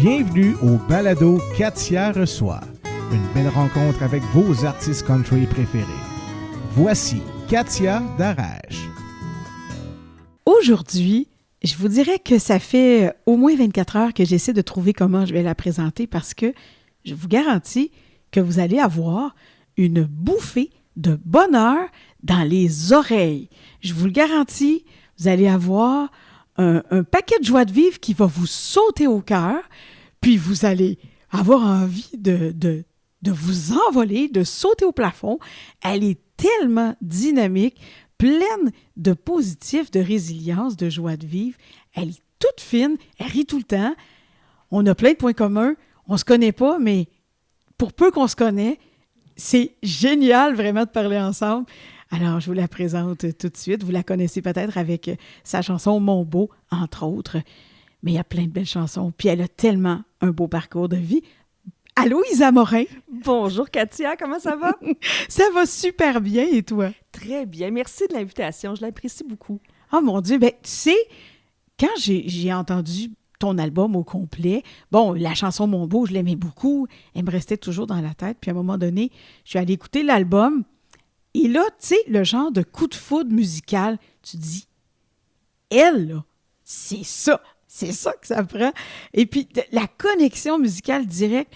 Bienvenue au balado Katia reçoit. Une belle rencontre avec vos artistes country préférés. Voici Katia d'Arrache. Aujourd'hui, je vous dirais que ça fait au moins 24 heures que j'essaie de trouver comment je vais la présenter parce que je vous garantis que vous allez avoir une bouffée de bonheur dans les oreilles. Je vous le garantis, vous allez avoir un paquet de joie de vivre qui va vous sauter au cœur, puis vous allez avoir envie de vous envoler, de sauter au plafond. Elle est tellement dynamique, pleine de positif, de résilience, de joie de vivre. Elle est toute fine, elle rit tout le temps. On a plein de points communs. On se connaît pas, mais pour peu qu'on se connaît, c'est génial vraiment de parler ensemble. Alors, je vous la présente tout de suite. Vous la connaissez peut-être avec sa chanson « Mon beau », entre autres. Mais il y a plein de belles chansons. Puis elle a tellement un beau parcours de vie. Allô, Isa Morin? Bonjour, Katia, comment ça va? Ça va super bien, et toi? Très bien, merci de l'invitation, je l'apprécie beaucoup. Oh mon Dieu, ben tu sais, quand j'ai entendu ton album au complet, bon, la chanson « Mon beau », je l'aimais beaucoup, elle me restait toujours dans la tête, puis à un moment donné, je suis allée écouter l'album, et là, tu sais, le genre de coup de foudre musical, tu dis, elle, là, c'est ça que ça prend. Et puis, la connexion musicale directe.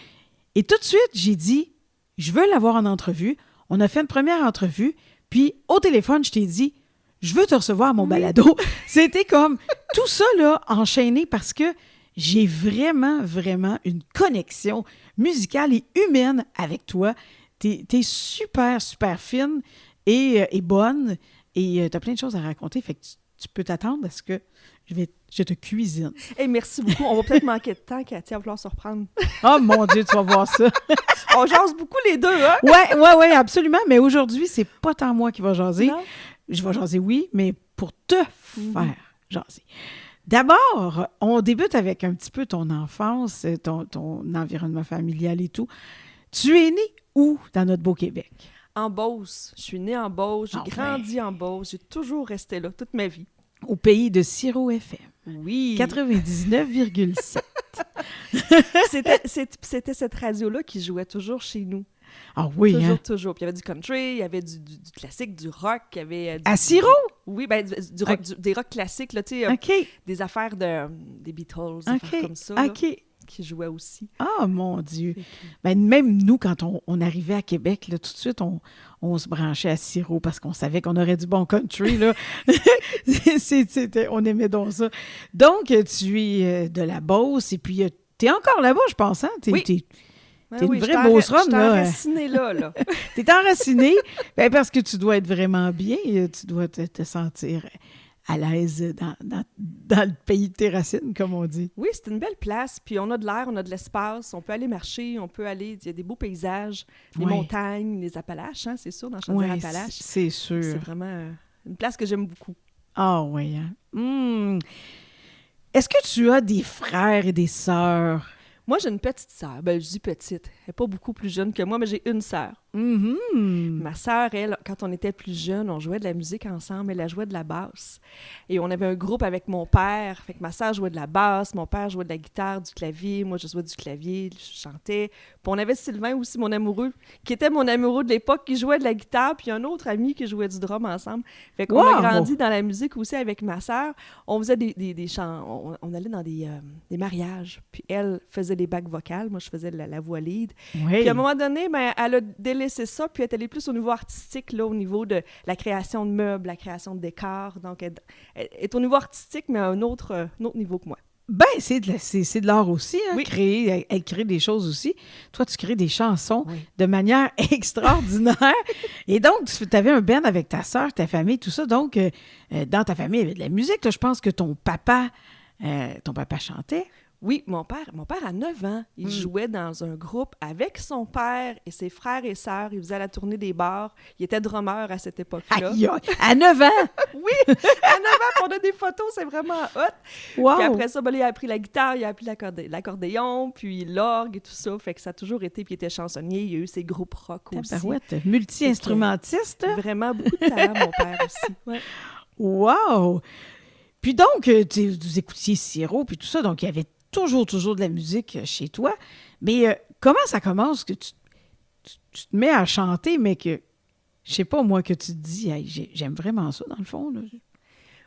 Et tout de suite, j'ai dit, je veux l'avoir en entrevue. On a fait une première entrevue, puis au téléphone, je t'ai dit, je veux te recevoir à mon balado. C'était comme tout ça, là, enchaîné parce que j'ai vraiment, vraiment une connexion musicale et humaine avec toi. T'es super, super fine et bonne et t'as plein de choses à raconter. Fait que tu peux t'attendre à ce que je te cuisine. Hey, merci beaucoup. On va peut-être manquer de temps, Katia, va falloir se reprendre. Oh mon Dieu, tu vas voir ça. On jase beaucoup les deux, hein? Ouais, absolument. Mais aujourd'hui, c'est pas tant moi qui va jaser. Non? Je vais jaser, oui, mais pour te faire jaser. D'abord, on débute avec un petit peu ton enfance, ton environnement familial et tout. Tu es né où dans notre beau Québec? En Beauce. Je suis née en Beauce, j'ai grandi en Beauce, j'ai toujours resté là toute ma vie. Au pays de Siro FM. Oui. 99,7. C'était cette radio-là qui jouait toujours chez nous. Ah oui, Toujours. Puis il y avait du country, il y avait du classique, du rock, il y avait... À Siro? Oui, ben du rock, des rock classiques, là, tu sais, des affaires des Beatles, des affaires comme ça, là, qui jouaient aussi. Ah, mon Dieu! Ben, même nous, quand on arrivait à Québec, là, tout de suite, on se branchait à Siro parce qu'on savait qu'on aurait du bon country, là. On aimait donc ça. Donc, tu es de la Beauce, et puis t'es encore là-bas, je pense, hein? Oui. T'es une vraie Beauceronne, là. Je suis enracinée là. T'es enracinée, ben parce que tu dois être vraiment bien, tu dois te sentir à l'aise dans le pays de tes racines, comme on dit. Oui, c'est une belle place, puis on a de l'air, on a de l'espace, on peut aller marcher, il y a des beaux paysages, les montagnes, les Appalaches, hein, c'est sûr, dans Chaudière-Appalaches. C'est sûr. C'est vraiment une place que j'aime beaucoup. Ah oui, hein? Est-ce que tu as des frères et des sœurs? Moi, j'ai une petite sœur. Ben, je dis petite. Elle n'est pas beaucoup plus jeune que moi, mais j'ai une sœur. Ma sœur, elle, quand on était plus jeune, on jouait de la musique ensemble. Elle jouait de la basse. Et on avait un groupe avec mon père. Fait que ma sœur jouait de la basse, mon père jouait de la guitare, du clavier. Moi, je jouais du clavier, je chantais. Puis on avait Sylvain aussi, mon amoureux, qui était mon amoureux de l'époque, qui jouait de la guitare. Puis un autre ami qui jouait du drum ensemble. Fait qu'on a grandi dans la musique aussi avec ma sœur. On faisait des chants. On allait dans des mariages. Puis elle faisait des bacs vocales. Moi, je faisais la voix lead. Oui. Puis à un moment donné, ben, elle a délaissé ça, puis elle est allée plus au niveau artistique, là, au niveau de la création de meubles, la création de décors. Donc, elle est au niveau artistique, mais à un autre niveau que moi. Ben, c'est de l'art aussi, hein, oui. Créer. Elle crée des choses aussi. Toi, tu crées des chansons de manière extraordinaire. Et donc, tu avais un band avec ta sœur, ta famille, tout ça. Donc, dans ta famille, il y avait de la musique. Là, je pense que ton papa chantait. Oui, mon père a 9 ans. Il jouait dans un groupe avec son père et ses frères et sœurs. Il faisait la tournée des bars. Il était drummer à cette époque-là. Aïe, à 9 ans? Oui, à 9 ans, on a des photos, c'est vraiment hot. Wow. Puis après ça, il a appris la guitare, il a appris l'accordéon, puis l'orgue et tout ça. Fait que ça a toujours été, puis il était chansonnier. Il y a eu ses groupes rock aussi. Tabarouette, multi-instrumentiste. Vraiment beaucoup de talent, mon père aussi. Ouais. Wow! Puis donc, vous écoutiez Siro, puis tout ça, donc il y avait toujours de la musique chez toi. Mais comment ça commence que tu te mets à chanter, mais que, je sais pas, moi, que tu te dis, hey, j'aime vraiment ça, dans le fond, là.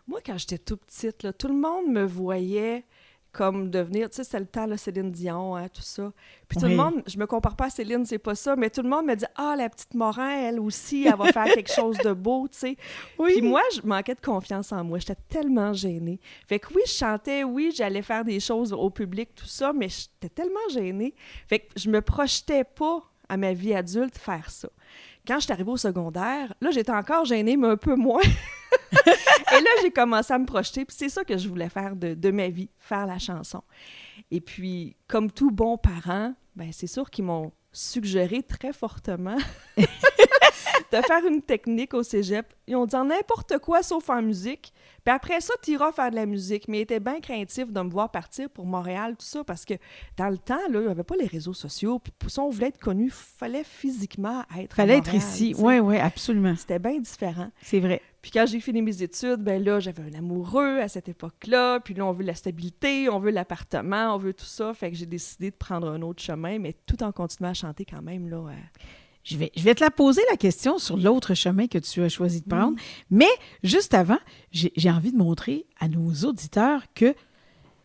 Moi, quand j'étais tout petite, là, tout le monde me voyait comme devenir, tu sais, c'était le temps, là, Céline Dion, hein, tout ça. Puis tout le monde, je me compare pas à Céline, c'est pas ça, mais tout le monde me dit « Ah, la petite Morin, elle aussi, elle va faire quelque chose de beau, tu sais. » Puis moi, je manquais de confiance en moi. J'étais tellement gênée. Fait que oui, je chantais, oui, j'allais faire des choses au public, tout ça, mais j'étais tellement gênée. Fait que je me projetais pas à ma vie adulte faire ça. Quand je suis arrivée au secondaire, là, j'étais encore gênée, mais un peu moins. Et là, j'ai commencé à me projeter, puis c'est ça que je voulais faire de ma vie, faire la chanson. Et puis, comme tout bon parent, ben c'est sûr qu'ils m'ont suggéré très fortement de faire une technique au cégep. Ils ont dit n'importe quoi sauf en musique. Puis après ça, tu iras faire de la musique. Mais ils étaient bien craintifs de me voir partir pour Montréal, tout ça, parce que dans le temps, là, il n'y avait pas les réseaux sociaux. Puis si on voulait être connu, il fallait physiquement être à Montréal, être ici. Oui, absolument. C'était bien différent. C'est vrai. Puis quand j'ai fini mes études, ben là, j'avais un amoureux à cette époque-là. Puis là, on veut la stabilité, on veut l'appartement, on veut tout ça. Fait que j'ai décidé de prendre un autre chemin, mais tout en continuant à chanter quand même, là. Je vais te la poser, la question, sur l'autre chemin que tu as choisi de prendre. Mais juste avant, j'ai envie de montrer à nos auditeurs que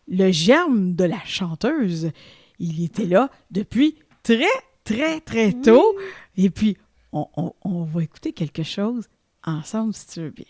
le germe de la chanteuse, il était là depuis très, très, très tôt. Et puis, on va écouter quelque chose ensemble, si tu veux bien.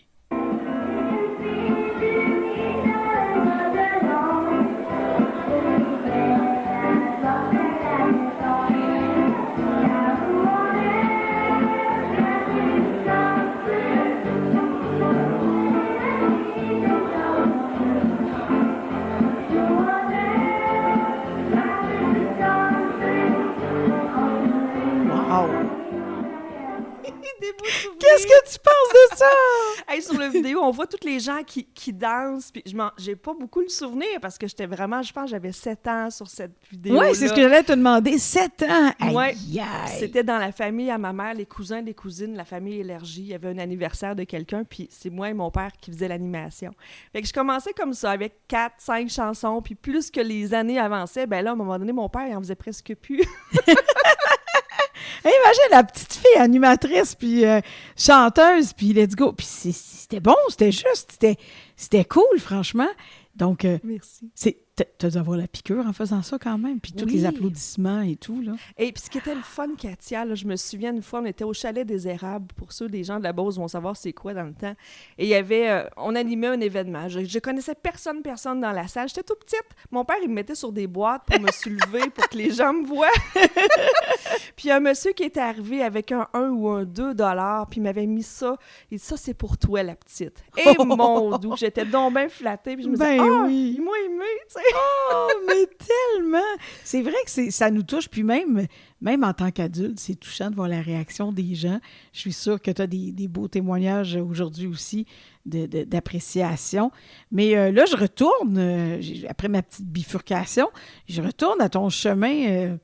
Qu'est-ce que tu penses de ça? Hey, sur la vidéo, on voit tous les gens qui dansent. Puis j'ai pas beaucoup le souvenir parce que j'étais vraiment, je pense, j'avais 7 ans sur cette vidéo. Oui, c'est ce que j'allais te demander. 7 ans! Ouais. C'était dans la famille à ma mère, les cousins, les cousines, la famille élargie. Il y avait un anniversaire de quelqu'un, puis c'est moi et mon père qui faisaient l'animation. Fait que je commençais comme ça, avec 4, 5 chansons. Puis plus que les années avançaient, ben là, à un moment donné, mon père, il en faisait presque plus. Imagine la petite fille animatrice, puis chanteuse, puis let's go. Puis c'était bon, c'était juste, c'était cool, franchement. Donc, merci. T'as dû avoir la piqûre en faisant ça quand même, puis tous les applaudissements et tout, là. Et puis ce qui était le fun, Katia, là, je me souviens une fois, on était au Chalet des Érables, pour ceux des gens de la Beauce vont savoir c'est quoi dans le temps. Et il y avait, on animait un événement. Je connaissais personne dans la salle. J'étais toute petite. Mon père, il me mettait sur des boîtes pour me soulever, pour que les gens me voient. Puis il y a un monsieur qui était arrivé avec un 1 ou un 2 $, puis il m'avait mis ça. Il dit, ça, c'est pour toi, la petite. Et mon doux, j'étais donc bien flattée. Puis je me disais, il m'a aimé, tu sais. Oh, mais tellement! C'est vrai que ça nous touche, puis même en tant qu'adulte, c'est touchant de voir la réaction des gens. Je suis sûre que tu as des beaux témoignages aujourd'hui aussi d'appréciation. Mais là, je retourne, après ma petite bifurcation, je retourne à ton chemin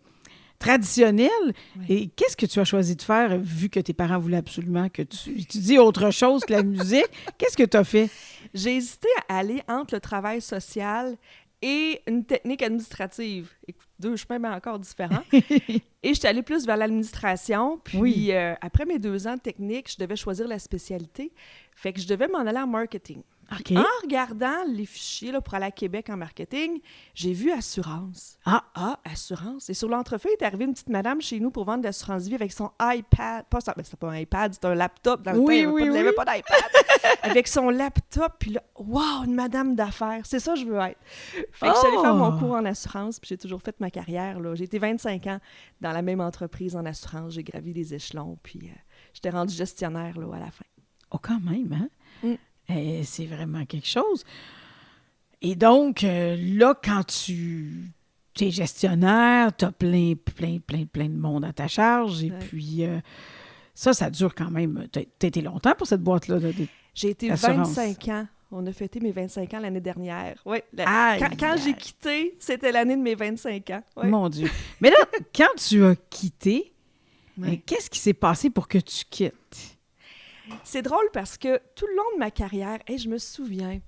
traditionnel. Oui. Et qu'est-ce que tu as choisi de faire, vu que tes parents voulaient absolument que tu étudies autre chose que la musique? Qu'est-ce que tu as fait? J'ai hésité à aller entre le travail social et une technique administrative. Écoute, 2 chemins mais encore différents. Et je suis allée plus vers l'administration. Puis après mes 2 ans de technique, je devais choisir la spécialité. Fait que je devais m'en aller en marketing. Okay. En regardant les fichiers là, pour aller à Québec en marketing, j'ai vu assurance. Assurance. Et sur l'entrefeuille est arrivée une petite madame chez nous pour vendre de l'assurance vie avec son iPad. C'était pas un iPad, c'était un laptop dans le temps. Il n'y avait pas d'iPad. Avec son laptop, puis là, wow, une madame d'affaires. C'est ça que je veux être. Fait que je suis allée faire mon cours en assurance, puis j'ai toujours fait ma carrière. Là. J'ai été 25 ans dans la même entreprise en assurance. J'ai gravi les échelons, puis j'étais rendue gestionnaire là, à la fin. Oh, quand même, hein? C'est vraiment quelque chose. Et donc, là, quand tu es gestionnaire, tu as plein de monde à ta charge. Et puis, ça dure quand même. Tu as été longtemps pour cette boîte-là? J'ai été 25 ans. On a fêté mes 25 ans l'année dernière. Oui. Quand j'ai quitté, c'était l'année de mes 25 ans. Ouais. Mon Dieu. Mais là, quand tu as quitté, qu'est-ce qui s'est passé pour que tu quittes? C'est drôle parce que tout le long de ma carrière, je me souviens,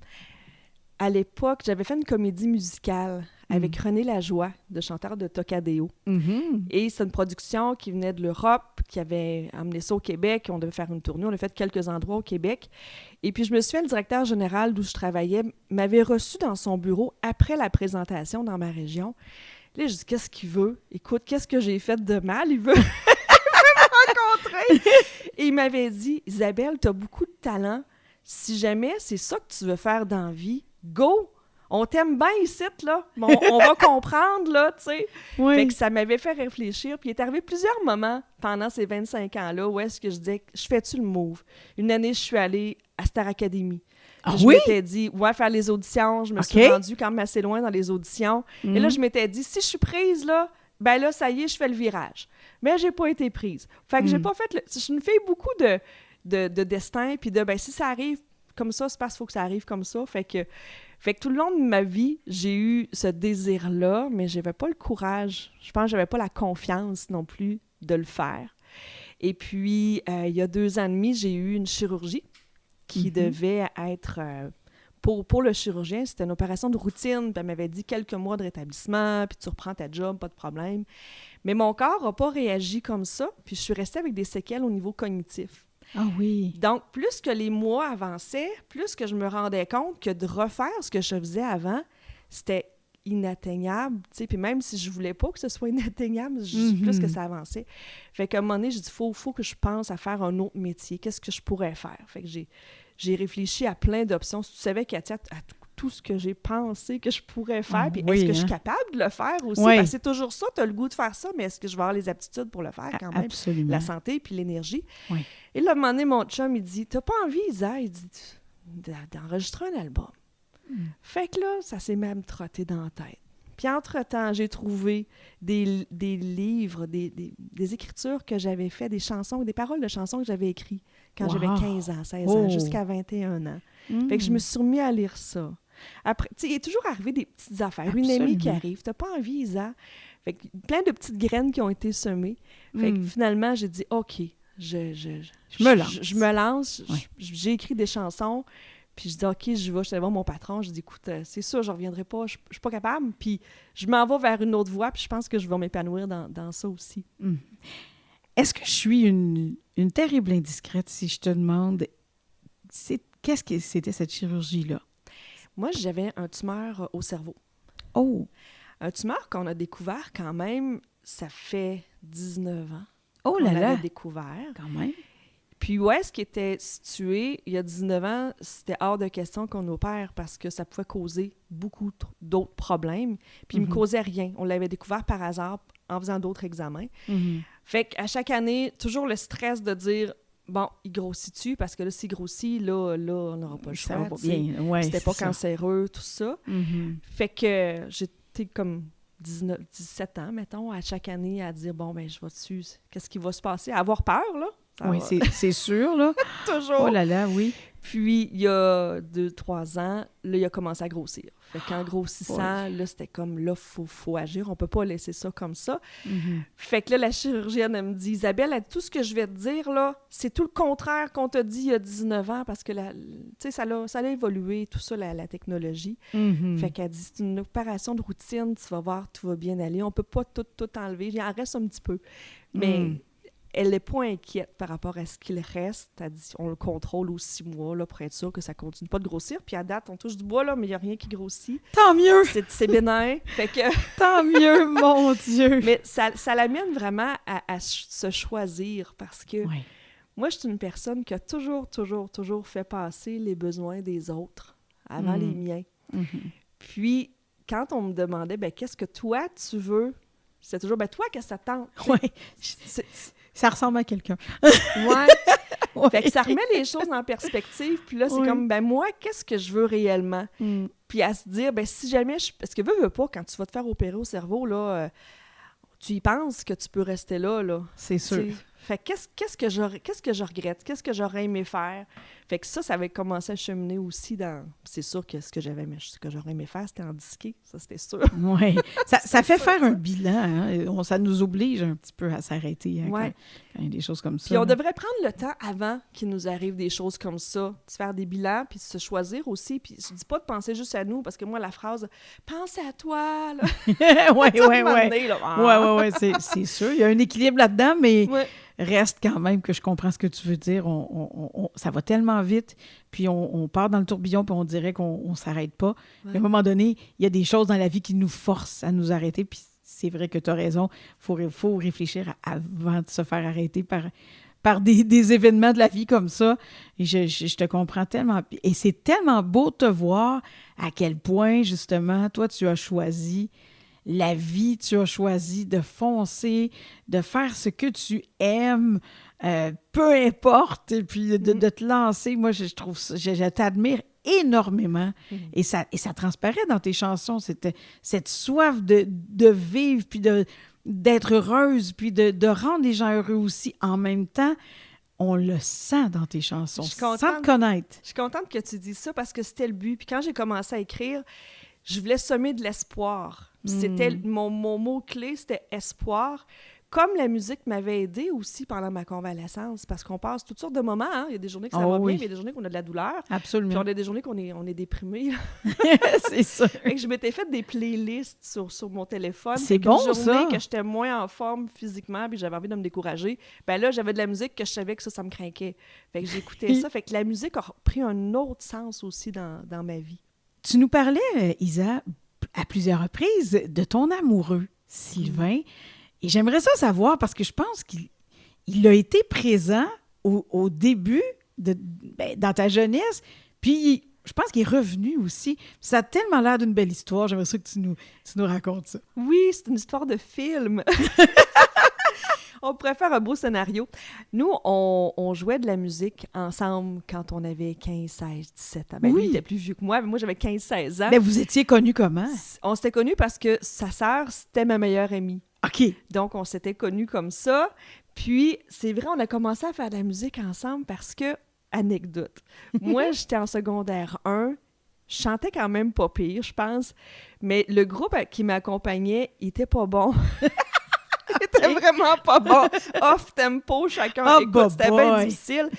à l'époque, j'avais fait une comédie musicale avec René Lajoie, de chanteur de Tocadéo. Et c'est une production qui venait de l'Europe, qui avait amené ça au Québec. On devait faire une tournée. On a fait quelques endroits au Québec. Et puis, je me suis fait, le directeur général d'où je travaillais m'avait reçu dans son bureau après la présentation dans ma région. Là, je dis, qu'est-ce qu'il veut? Écoute, qu'est-ce que j'ai fait de mal? Il veut me rencontrer. Et il m'avait dit, Isabelle, tu as beaucoup de talent. Si jamais c'est ça que tu veux faire dans la vie, go! On t'aime bien ici, là. On va comprendre, là, tu sais. Oui. Fait que ça m'avait fait réfléchir. Puis il est arrivé plusieurs moments pendant ces 25 ans-là où est-ce que je disais, je fais-tu le move? Une année, je suis allée à Star Academy. Ah Je oui? m'étais dit, ouais, faire les auditions. Je me suis rendue quand même assez loin dans les auditions. Et là, je m'étais dit, si je suis prise, là, ben là, ça y est, je fais le virage. Mais j'ai pas été prise. Fait que j'ai pas fait... Je suis une fille beaucoup de destin, puis de, ben si ça arrive comme ça, c'est parce qu'il faut que ça arrive comme ça. Fait que tout le long de ma vie, j'ai eu ce désir-là, mais j'avais pas le courage. Je pense que j'avais pas la confiance non plus de le faire. Et puis, il y a 2 ans et demi, j'ai eu une chirurgie qui devait être... Pour le chirurgien, c'était une opération de routine. Puis elle m'avait dit quelques mois de rétablissement, puis tu reprends ta job, pas de problème. Mais mon corps n'a pas réagi comme ça, puis je suis restée avec des séquelles au niveau cognitif. Ah oui. Donc, plus que les mois avançaient, plus que je me rendais compte que de refaire ce que je faisais avant, c'était inatteignable, tu sais, puis même si je voulais pas que ce soit inatteignable, plus que ça avançait. Fait qu'à un moment donné, j'ai dit, faut que je pense à faire un autre métier. Qu'est-ce que je pourrais faire? Fait que j'ai réfléchi à plein d'options. Si tu savais, Katia, à tout ce que j'ai pensé que je pourrais faire, puis est-ce que je suis capable de le faire aussi? Oui. Parce que c'est toujours ça, tu as le goût de faire ça, mais est-ce que je vais avoir les aptitudes pour le faire quand même? Absolument. La santé puis l'énergie. Oui. Et là, à un moment donné, mon chum, il dit, t'as pas envie, Isa, il dit, d'enregistrer un album. Fait que là, ça s'est même trotté dans la tête. Puis entre-temps, j'ai trouvé des livres, des écritures que j'avais fait, des chansons, des paroles de chansons que j'avais écrites quand j'avais 15 ans, 16 ans, jusqu'à 21 ans. Fait que je me suis remis à lire ça. Après, tu sais, il est toujours arrivé des petites affaires. Absolument. Une amie qui arrive, t'as pas envie, Isa? Fait que plein de petites graines qui ont été semées. Fait que finalement, j'ai dit, OK, je me lance. Je me lance. Ouais. J'ai écrit des chansons. Puis je dis, OK, je vais aller voir mon patron. Je dis, écoute, c'est sûr, je ne reviendrai pas. Je suis pas capable. Puis je m'en vais vers une autre voie. Puis je pense que je vais m'épanouir dans ça aussi. Est-ce que je suis une terrible indiscrète si je te demande qu'est-ce que c'était cette chirurgie-là? Moi, j'avais un tumeur au cerveau. Oh! Un tumeur qu'on a découvert quand même, ça fait 19 ans. Oh qu'on là là! l'avait découvert. Quand même. Puis où est-ce qu'il était situé, il y a 19 ans, c'était hors de question qu'on opère parce que ça pouvait causer beaucoup d'autres problèmes. Puis il ne me causait rien. On l'avait découvert par hasard en faisant d'autres examens. Fait qu'à chaque année, toujours le stress de dire, bon, il grossit-tu? Parce que là, s'il grossit, là on n'aura pas le choix. Ça va pas bien. Ouais, c'était pas ça. cancéreux, tout ça. Fait que j'étais comme 17 ans, mettons, à chaque année à dire, bon, ben je vais dessus. Qu'est-ce qui va se passer? À avoir peur, là. Oui, c'est sûr, là. Toujours. Oh là là, oui. Puis, il y a 2-3 ans, là, il a commencé à grossir. Fait qu'en grossissant, là, c'était comme, là, faut agir. On peut pas laisser ça comme ça. Fait que là, la chirurgienne, elle me dit, Isabelle, tout ce que je vais te dire, là, c'est tout le contraire qu'on t'a dit il y a 19 ans parce que, tu sais, ça a évolué, tout ça, la technologie. Fait qu'elle dit, c'est une opération de routine, tu vas voir, tout va bien aller. On peut pas tout enlever. Il en reste un petit peu. Mais... elle n'est pas inquiète par rapport à ce qu'il reste. Elle dit, on le contrôle aux 6 mois là, pour être sûr que ça continue pas de grossir. Puis à date, on touche du bois, là, mais il n'y a rien qui grossit. Tant mieux! C'est bénin. Fait que... Tant mieux, mon Dieu! Mais ça l'amène vraiment à se choisir parce que moi, je suis une personne qui a toujours fait passer les besoins des autres avant les miens. Puis, quand on me demandait, ben qu'est-ce que toi, tu veux? C'est toujours, ben toi, qu'est-ce que ça te tente? Oui. Ça ressemble à quelqu'un. Ouais. Fait que ça remet les choses en perspective. Puis là, c'est comme, ben moi, qu'est-ce que je veux réellement? Puis à se dire, ben si jamais parce que veux pas, quand tu vas te faire opérer au cerveau, là, tu y penses que tu peux rester là. C'est sûr. Fait que qu'est-ce que je regrette? Qu'est-ce que j'aurais aimé faire? Fait que ça avait commencé à cheminer aussi dans... C'est sûr que ce que j'aurais aimé faire, c'était en disquer. Ça, c'était sûr. Oui. Ça fait faire un bilan. Hein? Ça nous oblige un petit peu à s'arrêter quand il y a des choses comme ça. Puis on devrait prendre le temps avant qu'il nous arrive des choses comme ça, de faire des bilans, puis de se choisir aussi. Puis je dis pas de penser juste à nous, parce que moi, la phrase « pense à toi », là... Oui, c'est sûr. Il y a un équilibre là-dedans, mais... Ouais. Reste quand même que je comprends ce que tu veux dire. Ça va tellement vite, puis on part dans le tourbillon, puis on dirait qu'on ne s'arrête pas. Ouais. Mais à un moment donné, il y a des choses dans la vie qui nous forcent à nous arrêter, puis c'est vrai que tu as raison. Il faut réfléchir avant de se faire arrêter par des événements de la vie comme ça. Et je te comprends tellement. Et c'est tellement beau de te voir à quel point, justement, toi, tu as choisi la vie, tu as choisi de foncer, de faire ce que tu aimes, peu importe, et puis de te lancer. Moi, je trouve ça, je t'admire énormément. Et ça transparaît dans tes chansons, cette soif de vivre, puis d'être heureuse, puis de rendre les gens heureux aussi. En même temps, on le sent dans tes chansons, sans te connaître. Je suis contente que tu dises ça parce que c'était le but. Puis quand j'ai commencé à écrire, je voulais semer de l'espoir. C'était mon mot-clé, c'était espoir. Comme la musique m'avait aidée aussi pendant ma convalescence, parce qu'on passe toutes sortes de moments. Hein? Il y a des journées que ça va bien, mais il y a des journées qu'on a de la douleur. Absolument. Puis on a des journées qu'on est déprimé. C'est ça. Fait que je m'étais fait des playlists sur mon téléphone. C'est bon, ça. Une journée que j'étais moins en forme physiquement, puis j'avais envie de me décourager, ben là, j'avais de la musique que je savais que ça me craquait. Fait que j'écoutais ça. Fait que la musique a pris un autre sens aussi dans ma vie. Tu nous parlais, Isa, à plusieurs reprises, de ton amoureux, Sylvain. Et j'aimerais ça savoir, parce que je pense qu'il a été présent au début, dans ta jeunesse, puis je pense qu'il est revenu aussi. Ça a tellement l'air d'une belle histoire. J'aimerais ça que tu nous racontes ça. Oui, c'est une histoire de film. On pourrait faire un beau scénario. Nous, on jouait de la musique ensemble quand on avait 15, 16, 17 ans. Ben, lui, il était plus vieux que moi, mais moi, j'avais 15, 16 ans. Mais vous étiez connus comment? On s'était connus parce que sa sœur, c'était ma meilleure amie. OK. Donc, on s'était connus comme ça. Puis, c'est vrai, on a commencé à faire de la musique ensemble parce que, anecdote, moi, j'étais en secondaire 1, je chantais quand même pas pire, je pense, mais le groupe qui m'accompagnait, il était pas bon. Il était vraiment pas bon. Off-tempo, chacun. Écoute, c'était bien difficile.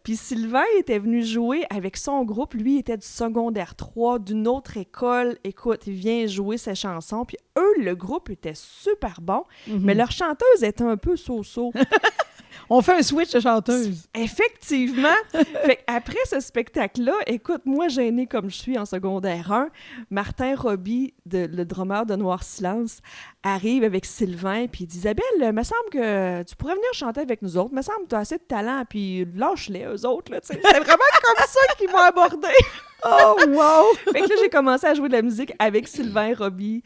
Puis Sylvain était venu jouer avec son groupe. Lui, il était du secondaire 3, d'une autre école. Écoute, il vient jouer ses chansons. Puis eux, le groupe était super bon, mais leur chanteuse était un peu so-so. On fait un switch de chanteuse. Effectivement. Fait après ce spectacle-là, écoute, moi, gênée comme je suis en secondaire 1, Martin Roby, le drummer de Noir Silence, arrive avec Sylvain, puis il dit « Isabelle, il me semble que tu pourrais venir chanter avec nous autres. Il me semble que tu as assez de talent, puis lâche-les, eux autres. » C'est vraiment comme ça qu'ils m'ont abordé. Oh, wow! Fait que là, j'ai commencé à jouer de la musique avec Sylvain Roby.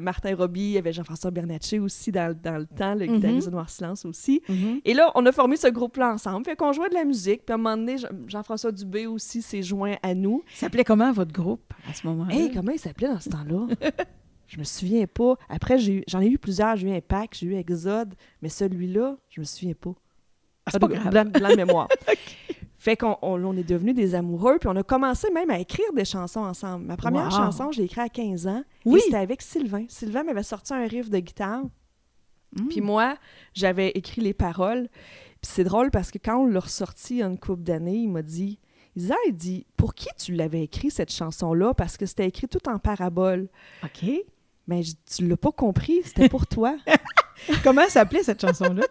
Martin Roby, il y avait Jean-François Bernatchez aussi dans le temps, le guitariste de Noir Silence aussi. Et là, on a formé ce groupe-là ensemble. Fait qu'on jouait de la musique. Puis à un moment donné, Jean-François Dubé aussi s'est joint à nous. Ça s'appelait comment, votre groupe, à ce moment-là? Hey, comment il s'appelait dans ce temps-là? Je me souviens pas. Après, j'en ai eu plusieurs. J'ai eu Impact, j'ai eu Exode. Mais celui-là, je me souviens pas. Ah, c'est pas grave. Blanc de mémoire. Okay. Fait qu'on est devenus des amoureux, puis on a commencé même à écrire des chansons ensemble. Ma première chanson, je l'ai écrite à 15 ans. Oui. Et c'était avec Sylvain. Sylvain m'avait sorti un riff de guitare. Puis moi, j'avais écrit les paroles. Puis c'est drôle parce que quand on l'a ressorti il y a une couple d'années, il m'a dit « Isa, il dit, pour qui tu l'avais écrit, cette chanson-là? Parce que c'était écrit tout en parabole. » OK. Mais tu l'as pas compris, c'était pour toi. Comment elle s'appelait, cette chanson-là?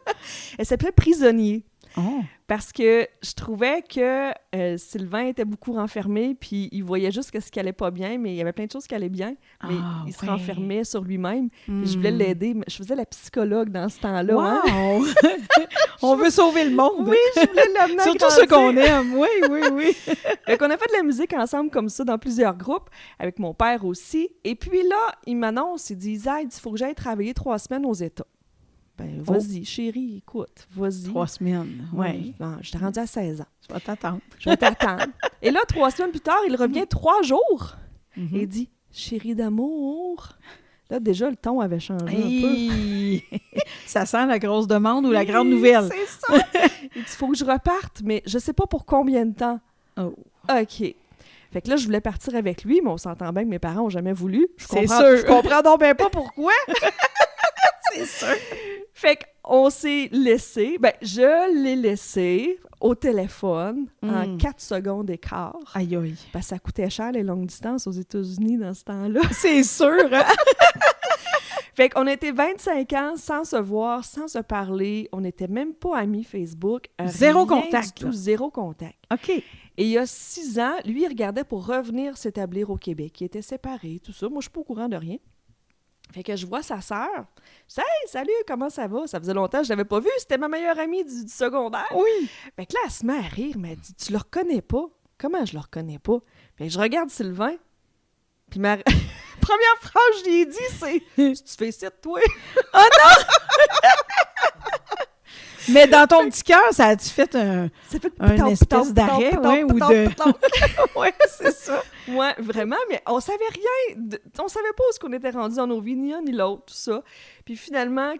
Elle s'appelait « Prisonnier ». Oh. Parce que je trouvais que Sylvain était beaucoup renfermé, puis il voyait juste ce qui allait pas bien, mais il y avait plein de choses qui allaient bien, mais il se renfermait sur lui-même. Puis je voulais l'aider. Je faisais la psychologue dans ce temps-là. Wow! Hein? On veut sauver le monde. Oui, je voulais l'amener à surtout ce qu'on aime. Oui. Fait qu'on a fait de la musique ensemble comme ça dans plusieurs groupes, avec mon père aussi. Et puis là, il m'annonce, il dit « Isa, il faut que j'aille travailler 3 semaines aux États. » Ben, vas-y, chérie, écoute, vas-y. 3 semaines, oui. Je t'ai rendu à 16 ans. Je vais t'attendre. Et là, 3 semaines plus tard, il revient 3 jours. Et il dit, chérie d'amour, Là, déjà, le ton avait changé un peu. Ça sent la grosse demande ou la grande nouvelle. C'est ça! Il dit, faut que je reparte, mais je sais pas pour combien de temps. Oh. OK. Fait que là, je voulais partir avec lui, mais on s'entend bien que mes parents n'ont jamais voulu. C'est sûr. Je comprends donc bien pas pourquoi. C'est sûr. Fait qu'on s'est laissé. Ben, je l'ai laissé au téléphone en 4 secondes d'écart. Aïe, aïe. Parce que ça coûtait cher, les longues distances aux États-Unis dans ce temps-là. C'est sûr, hein? Fait qu'on a été 25 ans sans se voir, sans se parler. On n'était même pas amis Facebook. Zéro rien contact, du tout, zéro contact. OK. Et il y a 6 ans, lui, il regardait pour revenir s'établir au Québec. Il était séparé, tout ça. Moi, je suis pas au courant de rien. Fait que je vois sa sœur. Je dis « Hey, salut, comment ça va? » Ça faisait longtemps que je l'avais pas vue. C'était ma meilleure amie du secondaire. Oui. Fait que là, elle se met à rire. Elle m'a dit « Tu le reconnais pas? » Comment je le reconnais pas? Fait que je regarde Sylvain. Puis ma première phrase que je lui ai dit, c'est « Tu fais ça de toi? » Oh non! Mais dans ton petit cœur, ça a-tu fait un espèce d'arrêt, ouais, ou de... Oui, c'est ça. Oui, vraiment, mais on savait rien. On savait pas où est-ce qu'on était rendu dans nos vies, ni un ni l'autre, tout ça. Puis finalement,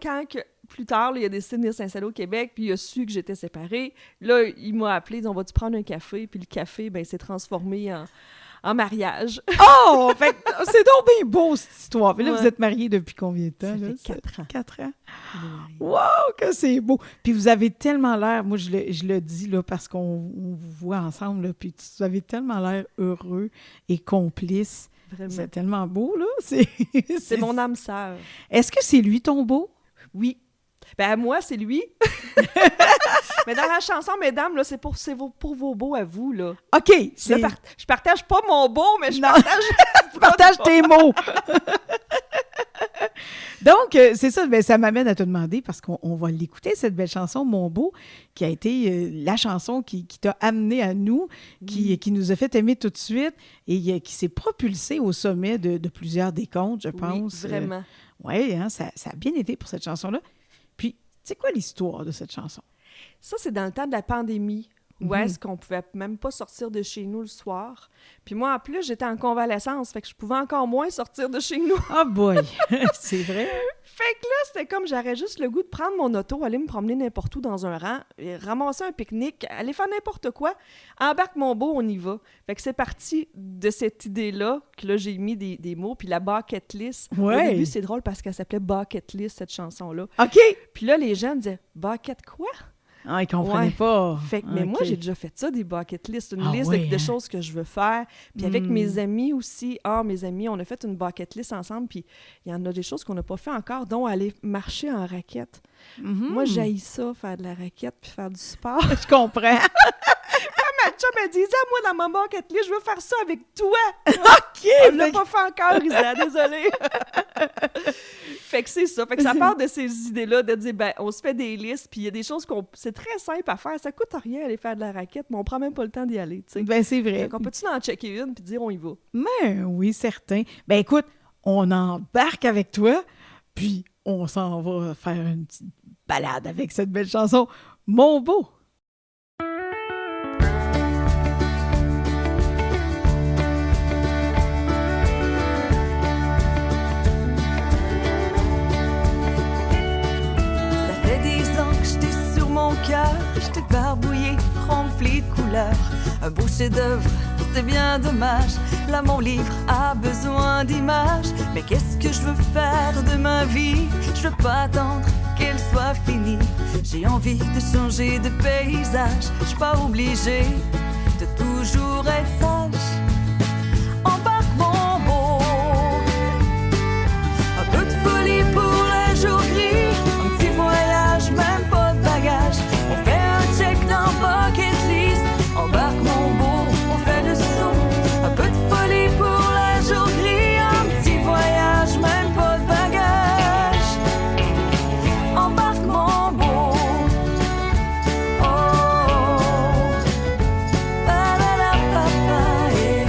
plus tard, là, il a décidé de venir s'installer au Québec, puis il a su que j'étais séparée. Là, il m'a appelé, il dit « On va-tu prendre un café? » Puis le café, ben, s'est transformé en mariage. Oh! Fait que c'est donc bien beau, cette histoire. Puis là, vous êtes mariés depuis combien de temps? Ça là? fait 4 ans. 4 ans? Wow, que c'est beau! Puis vous avez tellement l'air, moi je le dis là, parce qu'on vous voit ensemble, là, puis vous avez tellement l'air heureux et complice. Vraiment. C'est tellement beau, là. C'est mon âme sœur. Est-ce que c'est lui ton beau? Oui. Ben moi, c'est lui. Mais dans la chanson, mesdames, là, c'est pour vos beaux à vous, là. OK. Là, je partage pas mon beau, mais je tu partages tes mots. Donc, c'est ça, ben, ça m'amène à te demander, parce qu'on va l'écouter, cette belle chanson, Mon beau, qui a été la chanson qui t'a amené à nous, qui nous a fait aimer tout de suite et qui s'est propulsée au sommet de plusieurs décomptes, je pense. Oui, vraiment. Oui, hein, ça a bien été pour cette chanson-là. Puis, c'est quoi l'histoire de cette chanson? Ça, c'est dans le temps de la pandémie, où est-ce qu'on pouvait même pas sortir de chez nous le soir. Puis moi, en plus, j'étais en convalescence, fait que je pouvais encore moins sortir de chez nous. Oh boy! C'est vrai? Fait que là, c'était comme j'aurais juste le goût de prendre mon auto, aller me promener n'importe où dans un rang, ramasser un pique-nique, aller faire n'importe quoi. Embarque mon beau, on y va. Fait que c'est parti de cette idée-là, que là, j'ai mis des mots, puis la bucket list. Ouais. Au début, c'est drôle parce qu'elle s'appelait Bucket List, cette chanson-là. OK! Puis là, les gens disaient « Bucket quoi? » Ah, ils comprenaient pas. Fait que, mais moi, j'ai déjà fait ça, des bucket lists, une liste de choses que je veux faire. Puis avec mes amis aussi, mes amis, on a fait une bucket list ensemble, puis il y en a des choses qu'on n'a pas fait encore, dont aller marcher en raquette. Moi, j'haïs ça, faire de la raquette puis faire du sport. Je comprends. Ma chum, elle disait, moi, dans ma bucket list, je veux faire ça avec toi. OK! On l'a pas fait encore, Isa, désolée. Fait que c'est ça. Fait que ça part de ces idées-là, de dire, ben, on se fait des listes, puis il y a des choses c'est très simple à faire. Ça coûte rien aller faire de la raquette, mais on prend même pas le temps d'y aller, tu sais. Ben, c'est vrai. Fait qu'on peut-tu en checker une puis dire, on y va? Mais oui, certain. Ben, écoute, on embarque avec toi, puis on s'en va faire une petite balade avec cette belle chanson, Mon beau. Je t'ai barbouillé, rempli de couleurs. Un beau chef-d'œuvre, c'est bien dommage. Là, mon livre a besoin d'images. Mais qu'est-ce que je veux faire de ma vie? Je veux pas attendre qu'elle soit finie. J'ai envie de changer de paysage. Je suis pas obligée de toujours être sage. Embarque mon beau, un peu de folie pour les jours gris. Un petit voyage, même pas de bagages. On fait un check dans bucket list. Embarque mon beau, on fait le saut. Un peu de folie pour les jours gris. Un petit voyage, même pas de bagages. Embarque mon beau. Oh, pa-la-la-pa-pa, yeah.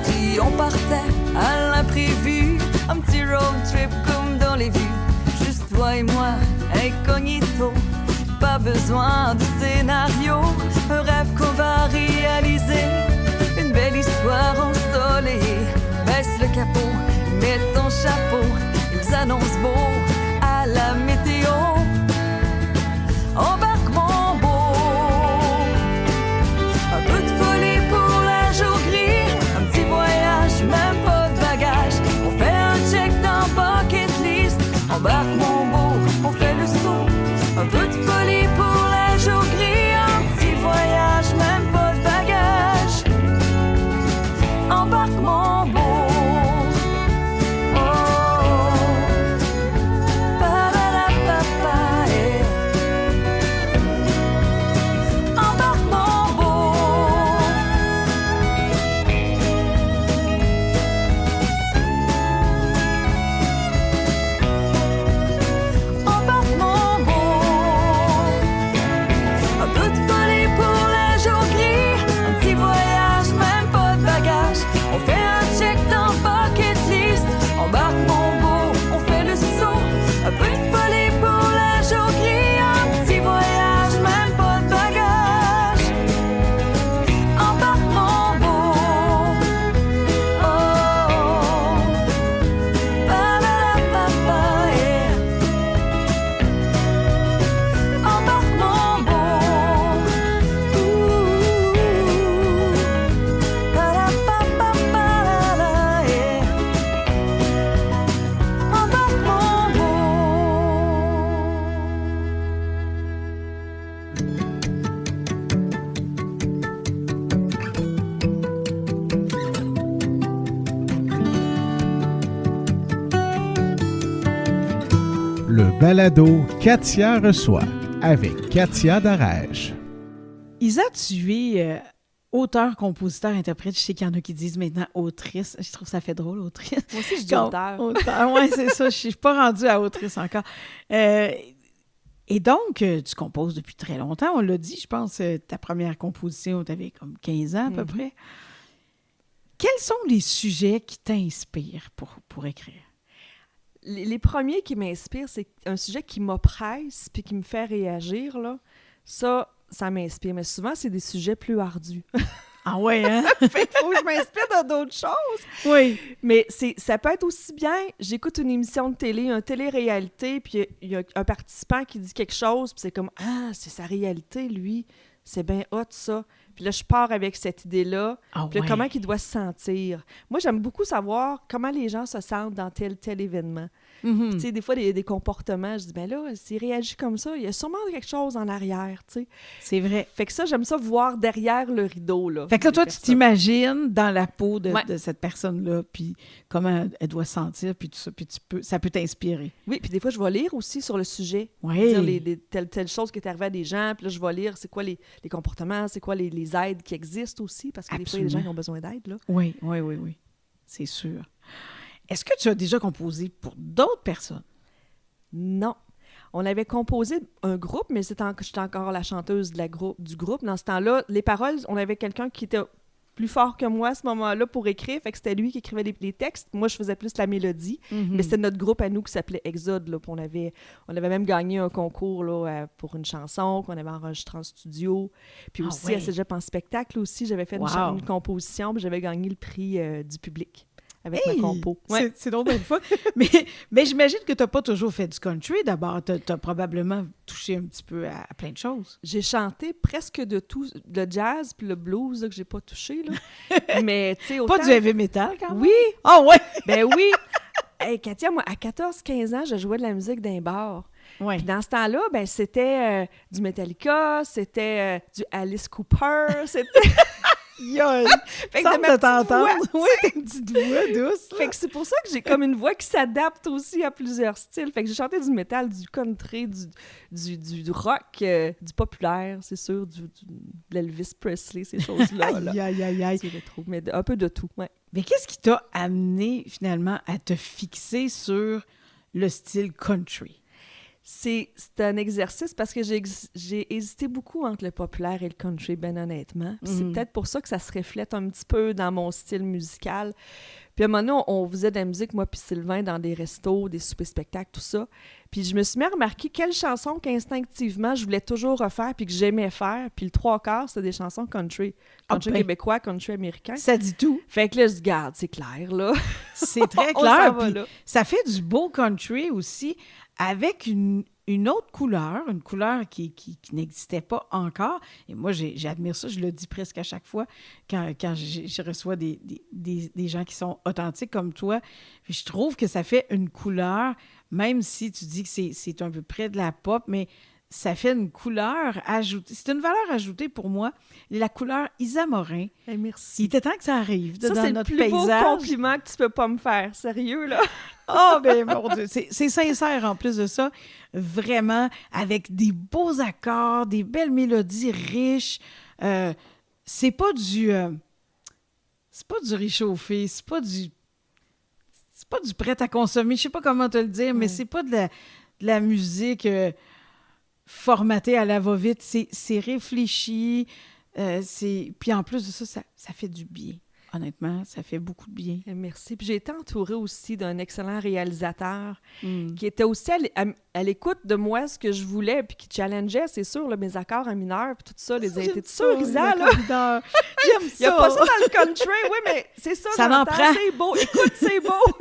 Si on partait à l'imprévu, un petit road trip comme dans les vues. Juste toi et moi, incognito. Pas besoin de scénario. Un rêve qu'on va réaliser. Une belle histoire ensoleillée. capot, mets ton chapeau, ils annoncent beau à la météo. Embarque mon beau, un peu de folie pour la jour gris, un petit voyage, même pas de bagages, on fait un check dans bucket list. Embarque mon beau, on fait le saut, un peu de folie pour la jour gris, un petit voyage, même pas de bagages. Embarque mon beau. Le balado Katia reçoit avec Katia Darèche. Isa, tu es auteur, compositeur, interprète. Je sais qu'il y en a qui disent maintenant autrice. Je trouve que ça fait drôle, autrice. Moi aussi, je dis auteur. Oui, c'est ça. Je ne suis pas rendue à autrice encore. Et donc, tu composes depuis très longtemps. On l'a dit, je pense, ta première composition, tu avais comme 15 ans à peu près. Quels sont les sujets qui t'inspirent pour écrire? Les premiers qui m'inspirent, c'est un sujet qui m'oppresse puis qui me fait réagir, là. Ça m'inspire. Mais souvent, c'est des sujets plus ardus. Ah ouais, hein? Fait qu'il faut que je m'inspire de d'autres choses. Oui. Mais ça peut être aussi bien, j'écoute une émission de télé, une télé-réalité, puis il y a un participant qui dit quelque chose, puis c'est comme « Ah, c'est sa réalité, lui. C'est bien hot, ça. » Puis là, je pars avec cette idée-là. Puis là, comment il doit se sentir. Moi, j'aime beaucoup savoir comment les gens se sentent dans tel événement. Mm-hmm. Tu sais, des fois, des comportements, je dis, ben là, s'il réagit comme ça, il y a sûrement quelque chose en arrière, tu sais. C'est vrai. Fait que ça, j'aime ça voir derrière le rideau, là. Fait que là, toi, tu t'imagines dans la peau de cette personne-là, puis comment elle doit se sentir, puis tout ça, puis ça peut t'inspirer. Oui, puis des fois, je vais lire aussi sur le sujet. Oui. Dire telle chose qui est arrivée à des gens, puis là, je vais lire c'est quoi les comportements, c'est quoi les aides qui existent aussi, parce que des fois, il y a des gens qui ont besoin d'aide, là. Oui. C'est sûr. Est-ce que tu as déjà composé pour d'autres personnes? Non. On avait composé un groupe, mais j'étais encore la chanteuse du groupe. Dans ce temps-là, les paroles, on avait quelqu'un qui était plus fort que moi à ce moment-là pour écrire, fait que c'était lui qui écrivait les textes. Moi, je faisais plus la mélodie, mais c'était notre groupe à nous qui s'appelait Exode. Là, on avait même gagné un concours là, pour une chanson qu'on avait enregistrée en studio. Puis aussi, à Cégep en spectacle aussi, j'avais fait une composition, puis j'avais gagné le prix du public. Avec ma compo. Ouais. C'est donc belle fois. mais j'imagine que tu n'as pas toujours fait du country d'abord. Tu as probablement touché un petit peu à plein de choses. J'ai chanté presque de tout. Le jazz puis le blues là, que j'ai pas touché. Là. Mais tu sais, autant... Pas du heavy metal quand même? Oui! Ah ouais! Ben oui! Hey, Katia, moi, à 14-15 ans, je jouais de la musique d'un bar. Ouais. Puis dans ce temps-là, ben c'était du Metallica, c'était du Alice Cooper, c'était... Yoï! Fait que de t'entendre. Oui, t'as une petite voix douce. Fait que c'est pour ça que j'ai comme une voix qui s'adapte aussi à plusieurs styles. Fait que j'ai chanté du métal, du country, du rock, du populaire, c'est sûr, de l'Elvis Presley, ces choses-là. Aïe. Mais un peu de tout, ouais. Mais qu'est-ce qui t'a amené finalement à te fixer le style country? C'est un exercice parce que j'ai hésité beaucoup entre le populaire et le country, ben honnêtement. Puis c'est peut-être pour ça que ça se reflète un petit peu dans mon style musical. Puis à un moment donné, on faisait de la musique, moi puis Sylvain, dans des restos, des soupers-spectacles, tout ça. Puis je me suis mis à remarquer quelles chansons qu'instinctivement, je voulais toujours refaire puis que j'aimais faire. Puis le 3/4, c'était des chansons country. Country québécois, country américain. Ça dit tout. Fait que là, je dis, garde, c'est clair, là. C'est très On clair. s'en va, Puis là. ça fait du beau country aussi, avec une autre couleur, une couleur qui n'existait pas encore. Et moi, j'admire ça, je le dis presque à chaque fois quand je reçois des gens qui sont authentiques comme toi. Puis je trouve que ça fait une couleur, même si tu dis que c'est un peu près de la pop, mais ça fait une couleur ajoutée. C'est une valeur ajoutée pour moi. La couleur Isa Morin. Hey, Il merci. était temps que ça arrive Ça, dans c'est le notre plus beau paysage. compliment que tu peux pas me faire. Sérieux, là. Oh, ben mon Dieu, c'est sincère en plus de ça. Vraiment, avec des beaux accords, des belles mélodies riches. C'est pas du réchauffé, c'est pas du prêt à consommer. Je sais pas comment te le dire, mais c'est pas de la musique formatée à la va-vite. C'est réfléchi. Puis en plus de ça, ça fait du bien. Honnêtement, ça fait beaucoup de bien. Merci. Puis j'ai été entourée aussi d'un excellent réalisateur qui était aussi à l'écoute de moi, ce que je voulais, puis qui challengeait, c'est sûr, là, mes accords en mineur, puis tout ça, les J'aime intés. ça, Isa, là. J'aime ça. Il n'y a pas ça dans le country, oui, mais c'est ça. Ça dans en le temps, prend. C'est beau. Écoute, c'est beau.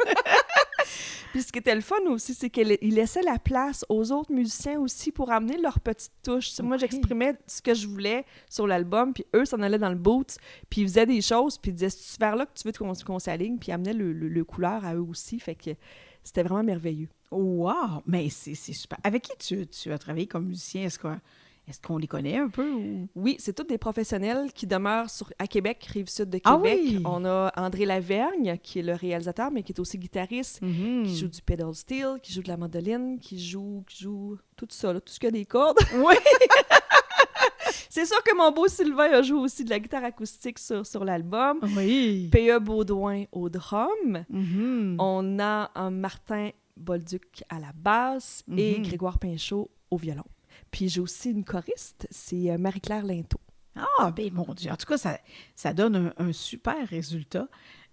Puis ce qui était le fun aussi, c'est qu'il laissait la place aux autres musiciens aussi pour amener leur petite touche. Tu sais, moi, j'exprimais ce que je voulais sur l'album, puis eux s'en allaient dans le boot, puis ils faisaient des choses, puis ils disaient, c'est vers là que tu veux qu'on s'aligne, puis ils amenaient le couleur à eux aussi. Fait que c'était vraiment merveilleux. Wow! Mais c'est super. Avec qui tu as travaillé comme musicien? Est-ce qu'on les connaît un peu? Ou... Oui, c'est tous des professionnels qui demeurent à Québec, Rive-Sud de Québec. Ah oui? On a André Lavergne, qui est le réalisateur, mais qui est aussi guitariste, qui joue du pedal steel, qui joue de la mandoline, qui joue tout ça, là, tout ce qui a des cordes. Oui! C'est sûr que mon beau Sylvain a joué aussi de la guitare acoustique sur l'album. Oui! P.E. Baudouin au drum. Mm-hmm. On a un Martin Bolduc à la basse et Grégoire Pinchot au violon. Puis j'ai aussi une choriste, c'est Marie-Claire Linteau. Ah, ben mon Dieu! En tout cas, ça donne un super résultat.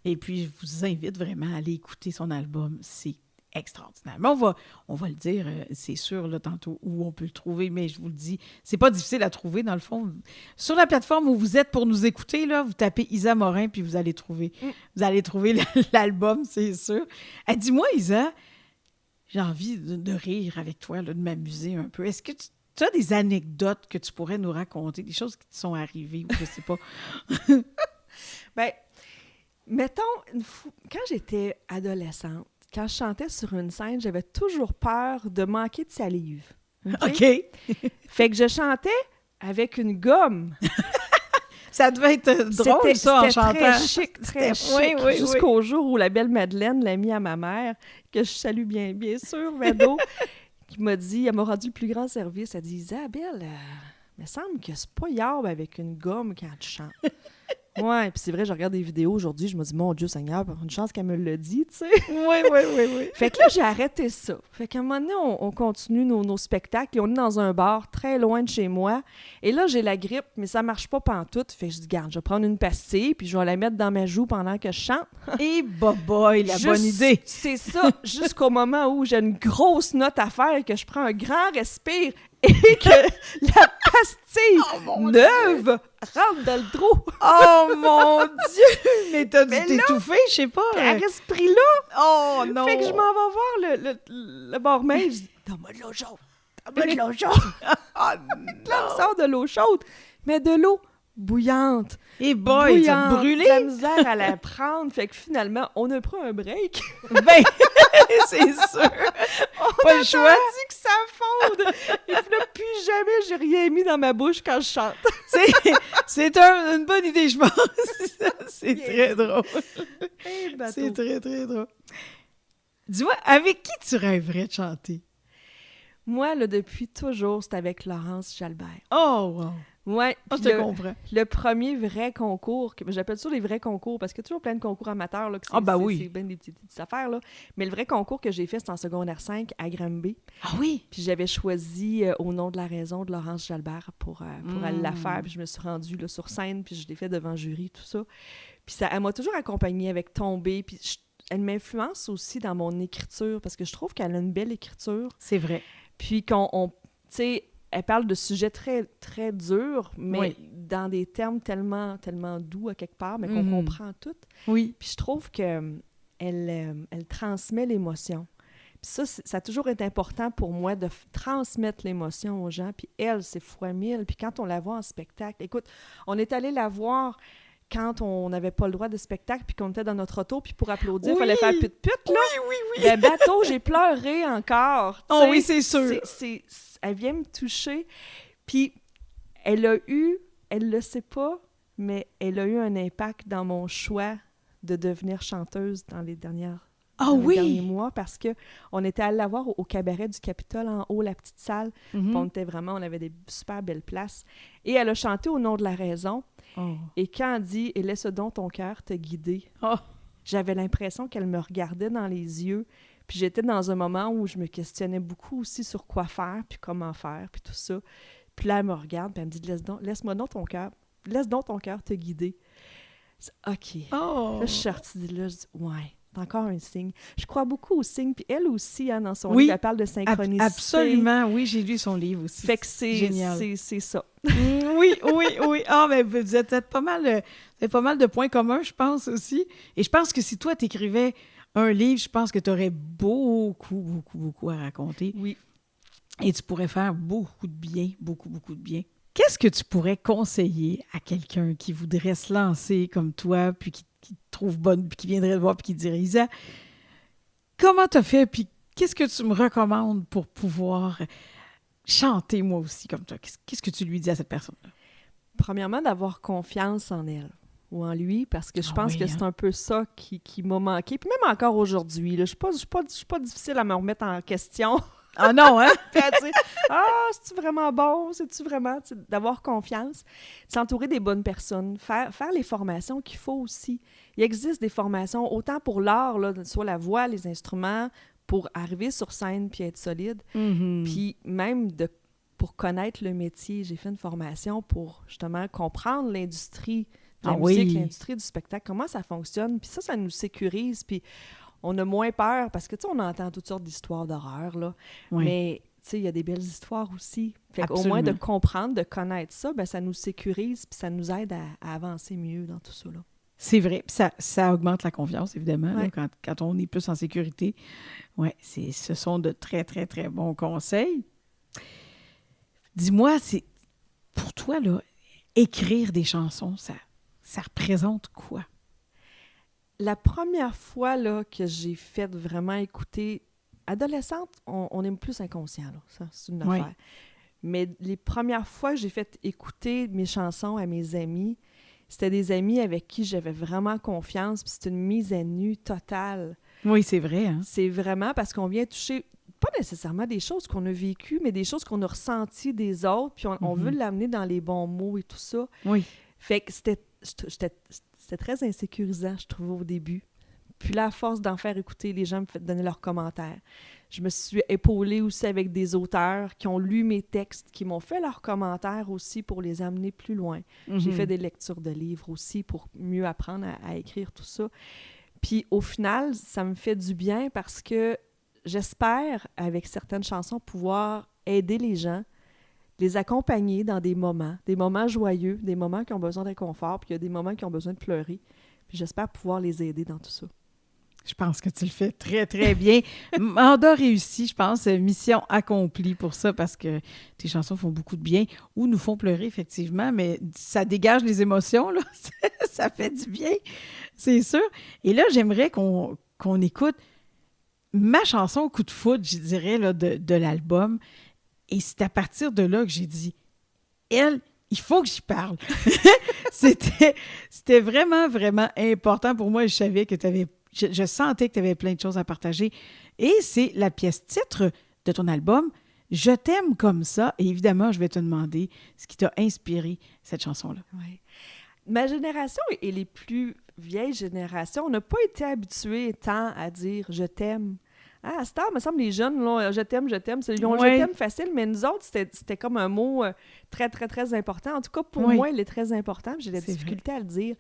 Et puis, je vous invite vraiment à aller écouter son album. C'est extraordinaire. Mais on va le dire, c'est sûr, là, tantôt, où on peut le trouver, mais je vous le dis, c'est pas difficile à trouver, dans le fond. Sur la plateforme où vous êtes pour nous écouter, là, vous tapez Isa Morin, puis vous allez trouver l'album, c'est sûr. Dis-moi, Isa, j'ai envie de rire avec toi, là, de m'amuser un peu. Est-ce que tu as des anecdotes que tu pourrais nous raconter, des choses qui te sont arrivées, ou je sais pas? Ben, mettons, quand j'étais adolescente, quand je chantais sur une scène, j'avais toujours peur de manquer de salive. OK. Fait que je chantais avec une gomme. Ça devait être drôle, ça, en chantant. Très chic, très chic. Oui, jusqu'au jour où la belle Madeleine l'a mis à ma mère, que je salue bien sûr, Mado, qui m'a dit, elle m'a rendu le plus grand service. Elle dit, Isabelle, il me semble que c'est pas yarbe avec une gomme quand tu chantes. Ouais, puis c'est vrai, je regarde des vidéos aujourd'hui, je me dis, mon Dieu Seigneur, une chance qu'elle me l'a dit, tu sais. Oui. Fait que là, j'ai arrêté ça. Fait qu'à un moment donné, on continue nos spectacles et on est dans un bar très loin de chez moi. Et là, j'ai la grippe, mais ça marche pas pantoute. Fait que je dis, garde, je vais prendre une pastille puis je vais la mettre dans ma joue pendant que je chante. Et boy, la bonne idée. C'est ça, jusqu'au moment où j'ai une grosse note à faire, que je prends un grand respire et que la pastille neuve rentre dans le trou. Oh mon Dieu! Mais t'as dû t'étouffer, je sais pas. À l'esprit-là. Oh non! Fait que je m'en vais voir le barman. Je dis, donne-moi de l'eau chaude. Donne-moi de l'eau chaude. Ah Là, il me sort de l'eau chaude, mais de l'eau bouillante. Et boy, ça Bouillante, te brûlé? de la misère à la prendre. Fait que finalement, on a pris un break. Ben, c'est sûr. Pas le choix. Dit que ça fonde. Et puis là, plus jamais j'ai rien mis dans ma bouche quand je chante. C'est une bonne idée, je pense. C'est très drôle. Hey, bateau. C'est très, très drôle. Dis-moi, avec qui tu rêverais de chanter? Moi, là, depuis toujours, c'est avec Laurence Jalbert. Oh, wow. Ouais. Je puis te comprends. Le premier vrai concours, j'appelle ça les vrais concours, parce qu'il y a toujours plein de concours amateurs. Là, que oui. C'est bien des petites affaires. Là. Mais le vrai concours que j'ai fait, c'est en secondaire 5 à Granby. Ah oui? Puis j'avais choisi Au nom de la raison de Laurence Jalbert pour aller la faire. Puis je me suis rendue là, sur scène, puis je l'ai fait devant jury, tout ça. Puis elle m'a toujours accompagnée avec Tomber. Puis elle m'influence aussi dans mon écriture parce que je trouve qu'elle a une belle écriture. C'est vrai. Puis tu sais, elle parle de sujets très, très durs, mais dans des termes tellement, tellement doux à quelque part, mais qu'on comprend tout. Oui. Puis je trouve qu'elle transmet l'émotion. Puis ça a toujours été important pour moi de transmettre l'émotion aux gens. Puis elle, c'est fois 1000. Puis quand on la voit en spectacle, écoute, on est allé la voir quand on n'avait pas le droit de spectacle, puis qu'on était dans notre auto, puis pour applaudir, il fallait faire pute-pute, là. Oui. Le bateau, j'ai pleuré encore. Oh oui, c'est sûr. Elle vient me toucher. Puis elle le sait pas, mais elle a eu un impact dans mon choix de devenir chanteuse dans les derniers mois, parce qu'on était allé la voir au cabaret du Capitole, en haut, la petite salle. On avait des super belles places. Et elle a chanté Au nom de la raison. Oh. Et quand elle dit « Et laisse donc ton cœur te guider oh. », j'avais l'impression qu'elle me regardait dans les yeux. Puis j'étais dans un moment où je me questionnais beaucoup aussi sur quoi faire, puis comment faire, puis tout ça. Puis là, elle me regarde, puis elle me dit « Laisse-moi donc ton cœur. Laisse donc ton cœur te guider. » OK. Oh. Là, je suis sortie de là, je dis « Ouais. » C'est encore un signe. Je crois beaucoup aux signes. Puis elle aussi, dans son livre, elle parle de synchronicité. Absolument. Oui, j'ai lu son livre aussi. Fait que c'est génial. C'est ça. Oui. Ah, mais vous êtes pas mal de points communs, je pense aussi. Et je pense que si toi, t'écrivais un livre, je pense que tu aurais beaucoup à raconter. Oui. Et tu pourrais faire beaucoup de bien, beaucoup de bien. Qu'est-ce que tu pourrais conseiller à quelqu'un qui voudrait se lancer comme toi, puis qui te trouve bonne, puis qui viendrait te voir, puis qui te dirait « Isa, comment t'as fait, puis qu'est-ce que tu me recommandes pour pouvoir chanter moi aussi comme toi? » Qu'est-ce que tu lui dis à cette personne-là? Premièrement, d'avoir confiance en elle ou en lui, parce que je pense que c'est un peu ça qui m'a manqué. Puis même encore aujourd'hui, là, je suis pas difficile à me remettre en question. Ah non, hein? Puis à dire « Ah, c'est-tu vraiment bon? C'est-tu vraiment... » D'avoir confiance, s'entourer des bonnes personnes, faire les formations qu'il faut aussi. Il existe des formations, autant pour l'art, là, soit la voix, les instruments, pour arriver sur scène puis être solide. Puis même pour connaître le métier, j'ai fait une formation pour justement comprendre l'industrie de la musique, l'industrie du spectacle, comment ça fonctionne. Puis ça nous sécurise, puis on a moins peur, parce que, tu sais, on entend toutes sortes d'histoires d'horreur, là. Oui. Mais, tu sais, il y a des belles histoires aussi. Fait qu'au moins, de comprendre, de connaître ça, ben ça nous sécurise, puis ça nous aide à avancer mieux dans tout ça, là. C'est vrai. Puis ça augmente la confiance, évidemment, là, quand on est plus en sécurité. Oui, ce sont de très, très, très bons conseils. Dis-moi, pour toi, là, écrire des chansons, ça représente quoi? La première fois là, que j'ai fait vraiment écouter... Adolescente, on est plus inconscient, là. Ça, c'est une affaire. Mais les premières fois que j'ai fait écouter mes chansons à mes amis, c'était des amis avec qui j'avais vraiment confiance, puis c'est une mise à nu totale. Oui, c'est vrai. Hein? C'est vraiment parce qu'on vient toucher, pas nécessairement des choses qu'on a vécues, mais des choses qu'on a ressenties des autres, puis on veut l'amener dans les bons mots et tout ça. Oui. Fait que c'était très insécurisant, je trouvais, au début. Puis là, à force d'en faire écouter, les gens me donnaient leurs commentaires. Je me suis épaulée aussi avec des auteurs qui ont lu mes textes, qui m'ont fait leurs commentaires aussi pour les amener plus loin. J'ai fait des lectures de livres aussi pour mieux apprendre à écrire tout ça. Puis au final, ça me fait du bien parce que j'espère, avec certaines chansons, pouvoir aider les gens, les accompagner dans des moments joyeux, des moments qui ont besoin de réconfort, puis il y a des moments qui ont besoin de pleurer. Puis j'espère pouvoir les aider dans tout ça. Je pense que tu le fais très, très bien. Mandat réussi, je pense. Mission accomplie pour ça, parce que tes chansons font beaucoup de bien ou nous font pleurer, effectivement, mais ça dégage les émotions, là. Ça fait du bien, c'est sûr. Et là, j'aimerais qu'on écoute ma chanson « Coup de foudre », je dirais, là, de l'album. Et c'est à partir de là que j'ai dit « Elle, il faut que j'y parle. » C'était vraiment, vraiment important pour moi. Je savais que tu avais... Je sentais que tu avais plein de choses à partager. Et c'est la pièce titre de ton album, « Je t'aime comme ça ». Et évidemment, je vais te demander ce qui t'a inspiré cette chanson-là. Oui. Ma génération et les plus vieilles générations, on n'a pas été habitués tant à dire « je t'aime ». À cette heure, il me semble, les jeunes, là, je t'aime. Ils ont le Ouais. je t'aime facile, mais nous autres, c'était comme un mot très, très, très important. En tout cas, pour Oui. moi, il est très important. J'ai la C'est difficulté à le dire.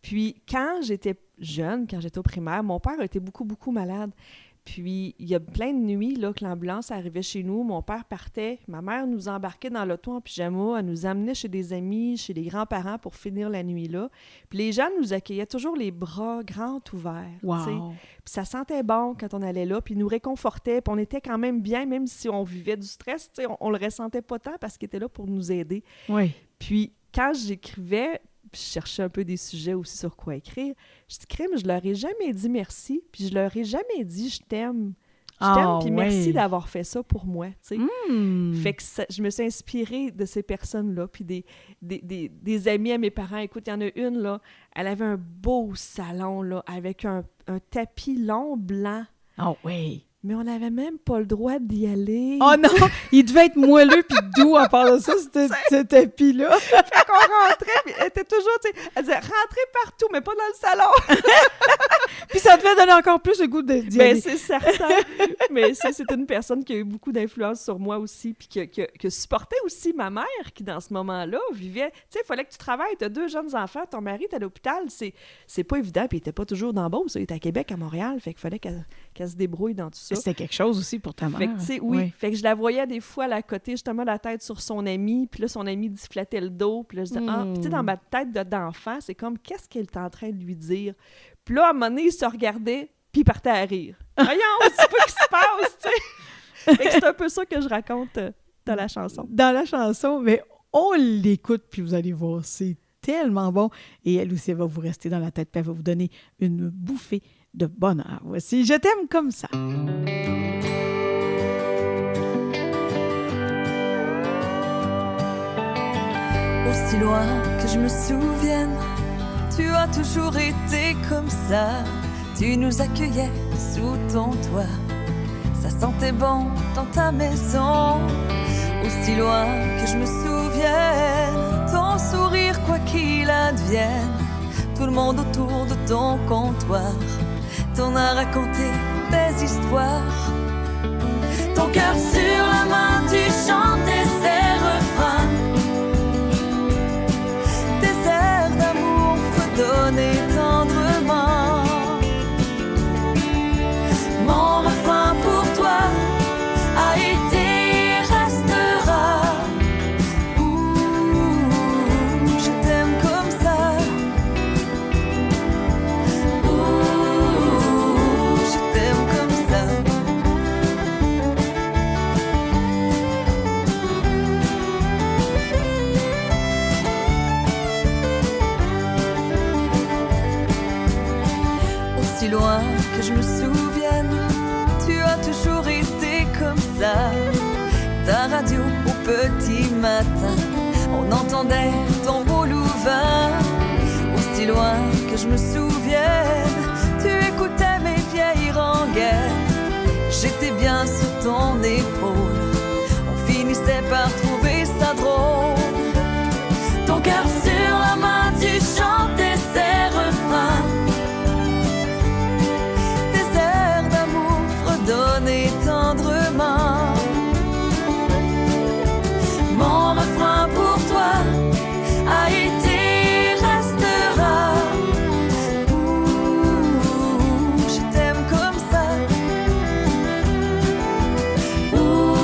Puis, quand j'étais jeune, quand j'étais au primaire, mon père a été beaucoup, beaucoup malade. Puis, il y a plein de nuits là, que l'ambulance arrivait chez nous. Mon père partait. Ma mère nous embarquait dans l'auto en pyjama. Elle nous amenait chez des amis, chez les grands-parents pour finir la nuit là. Puis, les gens nous accueillaient toujours les bras grands ouverts. tu sais. Wow. Puis ça sentait bon quand on allait là, puis ils nous réconfortaient, puis on était quand même bien, même si on vivait du stress, tu sais, on le ressentait pas tant parce qu'ils étaient là pour nous aider. Oui. Puis quand j'écrivais, puis je cherchais un peu des sujets aussi sur quoi écrire, je dis, crème, je leur ai jamais dit merci, puis je leur ai jamais dit je t'aime. Je t'aime, puis merci d'avoir fait ça pour moi, tu sais. Fait que je me suis inspirée de ces personnes-là, puis des amis à mes parents. Écoute, il y en a une, là, elle avait un beau salon, là, avec un tapis long blanc, Ah oui. mais on n'avait même pas le droit d'y aller. Oh non! Il devait être moelleux puis doux à part de ça, ce tapis-là. Fait qu'on rentrait, puis elle était toujours, tu sais, elle disait « rentrez partout, mais pas dans le salon! » Puis ça devait donner encore plus le goût d'y Ben, aller. c'est certain. Mais c'est une personne qui a eu beaucoup d'influence sur moi aussi, puis que supportait aussi ma mère, qui, dans ce moment-là, vivait... Tu sais, il fallait que tu travailles, tu as 2 jeunes enfants, ton mari est à l'hôpital, c'est pas évident, puis il était pas toujours dans Beauce, il était à Québec, à Montréal, fait qu'il fallait qu'elle se débrouille dans tout ça. C'était quelque chose aussi pour ta mère. Fait que, tu sais, oui. Fait que je la voyais des fois à la côté, justement, la tête sur son ami, puis là, son ami flattait le dos, puis là, je disais, ah, puis tu sais, dans ma tête d'enfant, c'est comme, qu'est-ce qu'elle est en train de lui dire? Puis là, à un moment donné, il se regardait, puis il partait à rire. Voyons, c'est pas ce qui se passe, tu sais. Fait que c'est un peu ça que je raconte dans la chanson. Dans la chanson, mais on l'écoute, puis vous allez voir, c'est tellement bon. Et elle aussi, elle va vous rester dans la tête, puis elle va vous donner une bouffée de bonheur. Voici « Je t'aime comme ça ». Aussi loin que je me souvienne, tu as toujours été comme ça. Tu nous accueillais sous ton toit, ça sentait bon dans ta maison. Aussi loin que je me souvienne, ton sourire quoi qu'il advienne, tout le monde autour de ton comptoir t'en a raconté des histoires. Ton cœur sur la main, tu chantais ses refrains, des airs d'amour fredonnés tendrement. Mon refrain pour toi a été et restera. Ouh, je t'aime comme ça. Ouh, je t'aime comme ça. Aussi loin que je me souvienne, tu as toujours été comme ça. Ta radio au petit matin, on entendait ton beau louvain. Aussi loin que je me souvienne, tu écoutais mes vieilles rengaines. J'étais bien sur ton épaule, on finissait par trouver ça drôle. Ton cœur sur la main, tu chantais ses refrains, des airs d'amour fredonnés tendrement. Mon refrain pour toi a été et restera. Ouh, je t'aime comme ça. Ouh,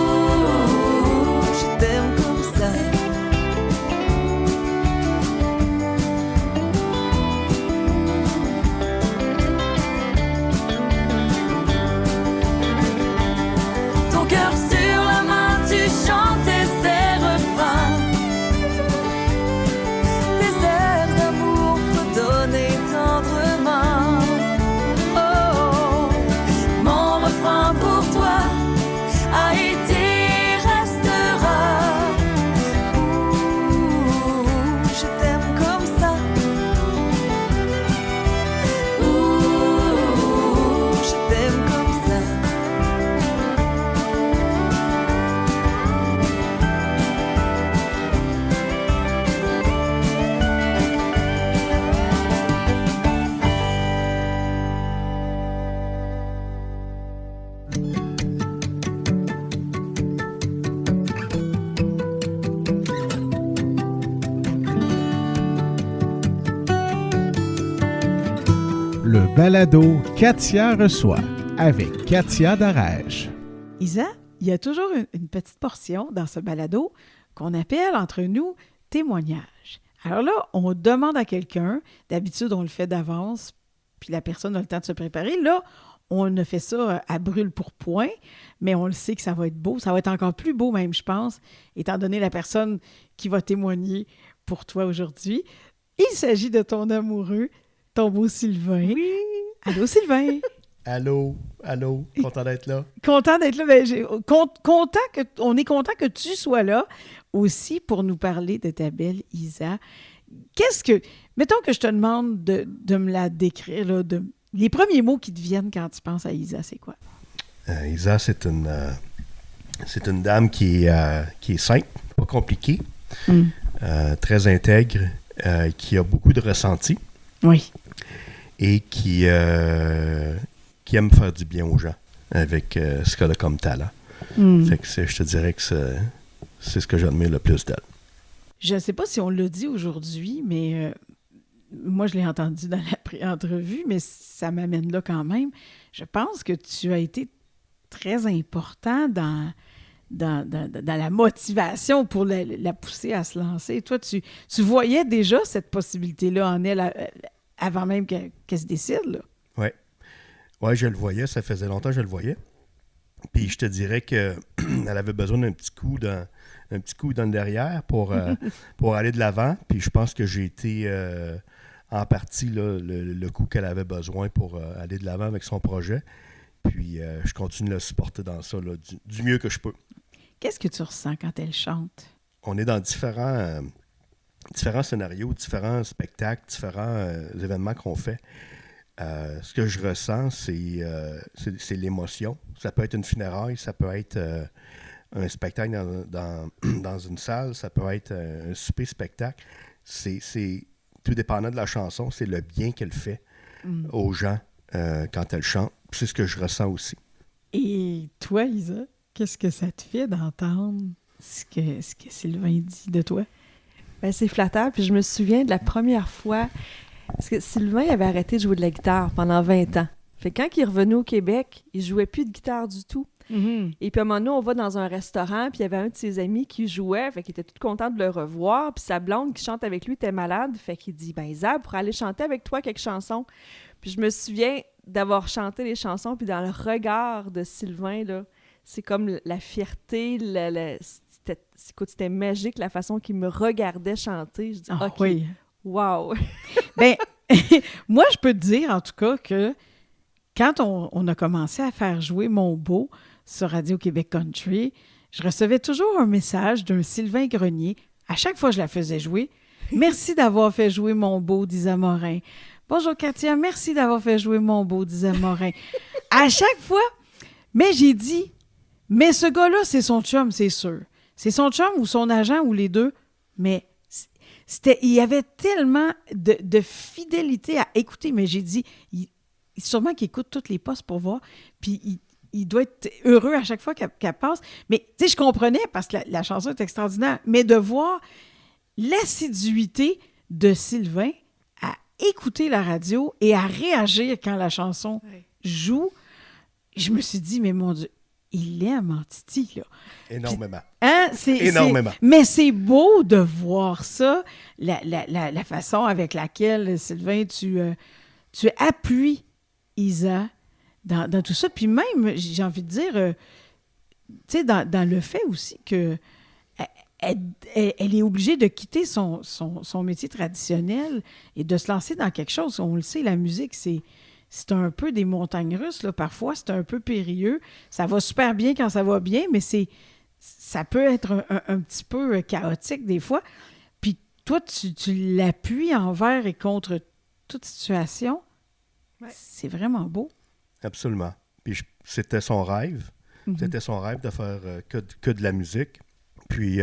balado Katia reçoit avec Katia Darèche. Isa, il y a toujours une petite portion dans ce balado qu'on appelle entre nous témoignage. Alors là, on demande à quelqu'un, d'habitude on le fait d'avance, puis la personne a le temps de se préparer. Là, on a fait ça à brûle pour point, mais on le sait que ça va être beau. Ça va être encore plus beau même, je pense, étant donné la personne qui va témoigner pour toi aujourd'hui. Il s'agit de ton amoureux, ton beau Sylvain. Oui! Allô, Sylvain! Allô, content d'être là. Content d'être là. On est content que tu sois là aussi pour nous parler de ta belle Isa. Mettons que je te demande de me la décrire, là, les premiers mots qui te viennent quand tu penses à Isa, c'est quoi? Isa, c'est une dame qui est simple, pas compliquée, très intègre, qui a beaucoup de ressenti. Oui. Et qui aime faire du bien aux gens avec ce qu'elle a comme talent. Fait que je te dirais que c'est ce que j'admire le plus d'elle. Je ne sais pas si on l'a dit aujourd'hui, mais moi, je l'ai entendu dans la pré-entrevue, mais ça m'amène là quand même. Je pense que tu as été très important dans la motivation pour la pousser à se lancer. Toi, tu voyais déjà cette possibilité-là en elle avant même qu'elle se décide, là. Oui. Oui, je le voyais. Ça faisait longtemps que je le voyais. Puis je te dirais qu'elle avait besoin d'un petit coup dans le derrière pour aller de l'avant. Puis je pense que j'ai été en partie là, le coup qu'elle avait besoin pour aller de l'avant avec son projet. Puis je continue de la supporter dans ça là, du mieux que je peux. Qu'est-ce que tu ressens quand elle chante? On est dans différents scénarios, différents spectacles, différents événements qu'on fait. Ce que je ressens, c'est l'émotion. Ça peut être une funéraille, ça peut être un spectacle dans une salle, ça peut être un souper spectacle. C'est tout dépendant de la chanson, c'est le bien qu'elle fait aux gens quand elle chante. C'est ce que je ressens aussi. Et toi, Isa, qu'est-ce que ça te fait d'entendre ce que Sylvain dit de toi? Ben, c'est flatteur. Puis je me souviens de la première fois, parce que Sylvain avait arrêté de jouer de la guitare pendant 20 ans. Fait que quand il est revenu au Québec, il jouait plus de guitare du tout. Mm-hmm. Et puis à un moment donné, on va dans un restaurant, puis il y avait un de ses amis qui jouait, fait qu'il était tout content de le revoir. Puis sa blonde qui chante avec lui était malade, fait qu'il dit « Ben Isa, pour aller chanter avec toi quelques chansons. » Puis je me souviens d'avoir chanté les chansons, puis dans le regard de Sylvain, là, c'est comme la fierté, c'était magique la façon qu'il me regardait chanter. Je dis « OK, oui. Wow! » Ben, moi, je peux te dire, en tout cas, que quand on a commencé à faire jouer Mon Beau sur Radio-Québec Country, je recevais toujours un message d'un Sylvain Grenier. À chaque fois que je la faisais jouer, « Merci d'avoir fait jouer Mon Beau d'Isa Morin. » « Bonjour Katia, merci d'avoir fait jouer Mon Beau d'Isa Morin. » À chaque fois, mais j'ai dit, mais ce gars-là, c'est son chum, c'est sûr. C'est son chum ou son agent ou les deux, mais il y avait tellement de fidélité à écouter, mais j'ai dit, sûrement qu'il écoute toutes les postes pour voir, puis il doit être heureux à chaque fois qu'elle passe. Mais tu sais, je comprenais parce que la chanson est extraordinaire, mais de voir l'assiduité de Sylvain à écouter la radio et à réagir quand la chanson joue, je me suis dit, mais mon Dieu, il aime Antiti, là. Énormément. Énormément. Mais c'est beau de voir ça, la façon avec laquelle, Sylvain, tu appuies Isa dans tout ça. Puis même, j'ai envie de dire, tu sais, dans le fait aussi que elle est obligée de quitter son métier traditionnel et de se lancer dans quelque chose. On le sait, la musique, c'est un peu des montagnes russes, là. Parfois, c'est un peu périlleux. Ça va super bien quand ça va bien, mais ça peut être un petit peu chaotique des fois. Puis toi, tu l'appuies envers et contre toute situation. Ouais. C'est vraiment beau. Absolument. Puis c'était son rêve. Mm-hmm. C'était son rêve de faire que de la musique. Puis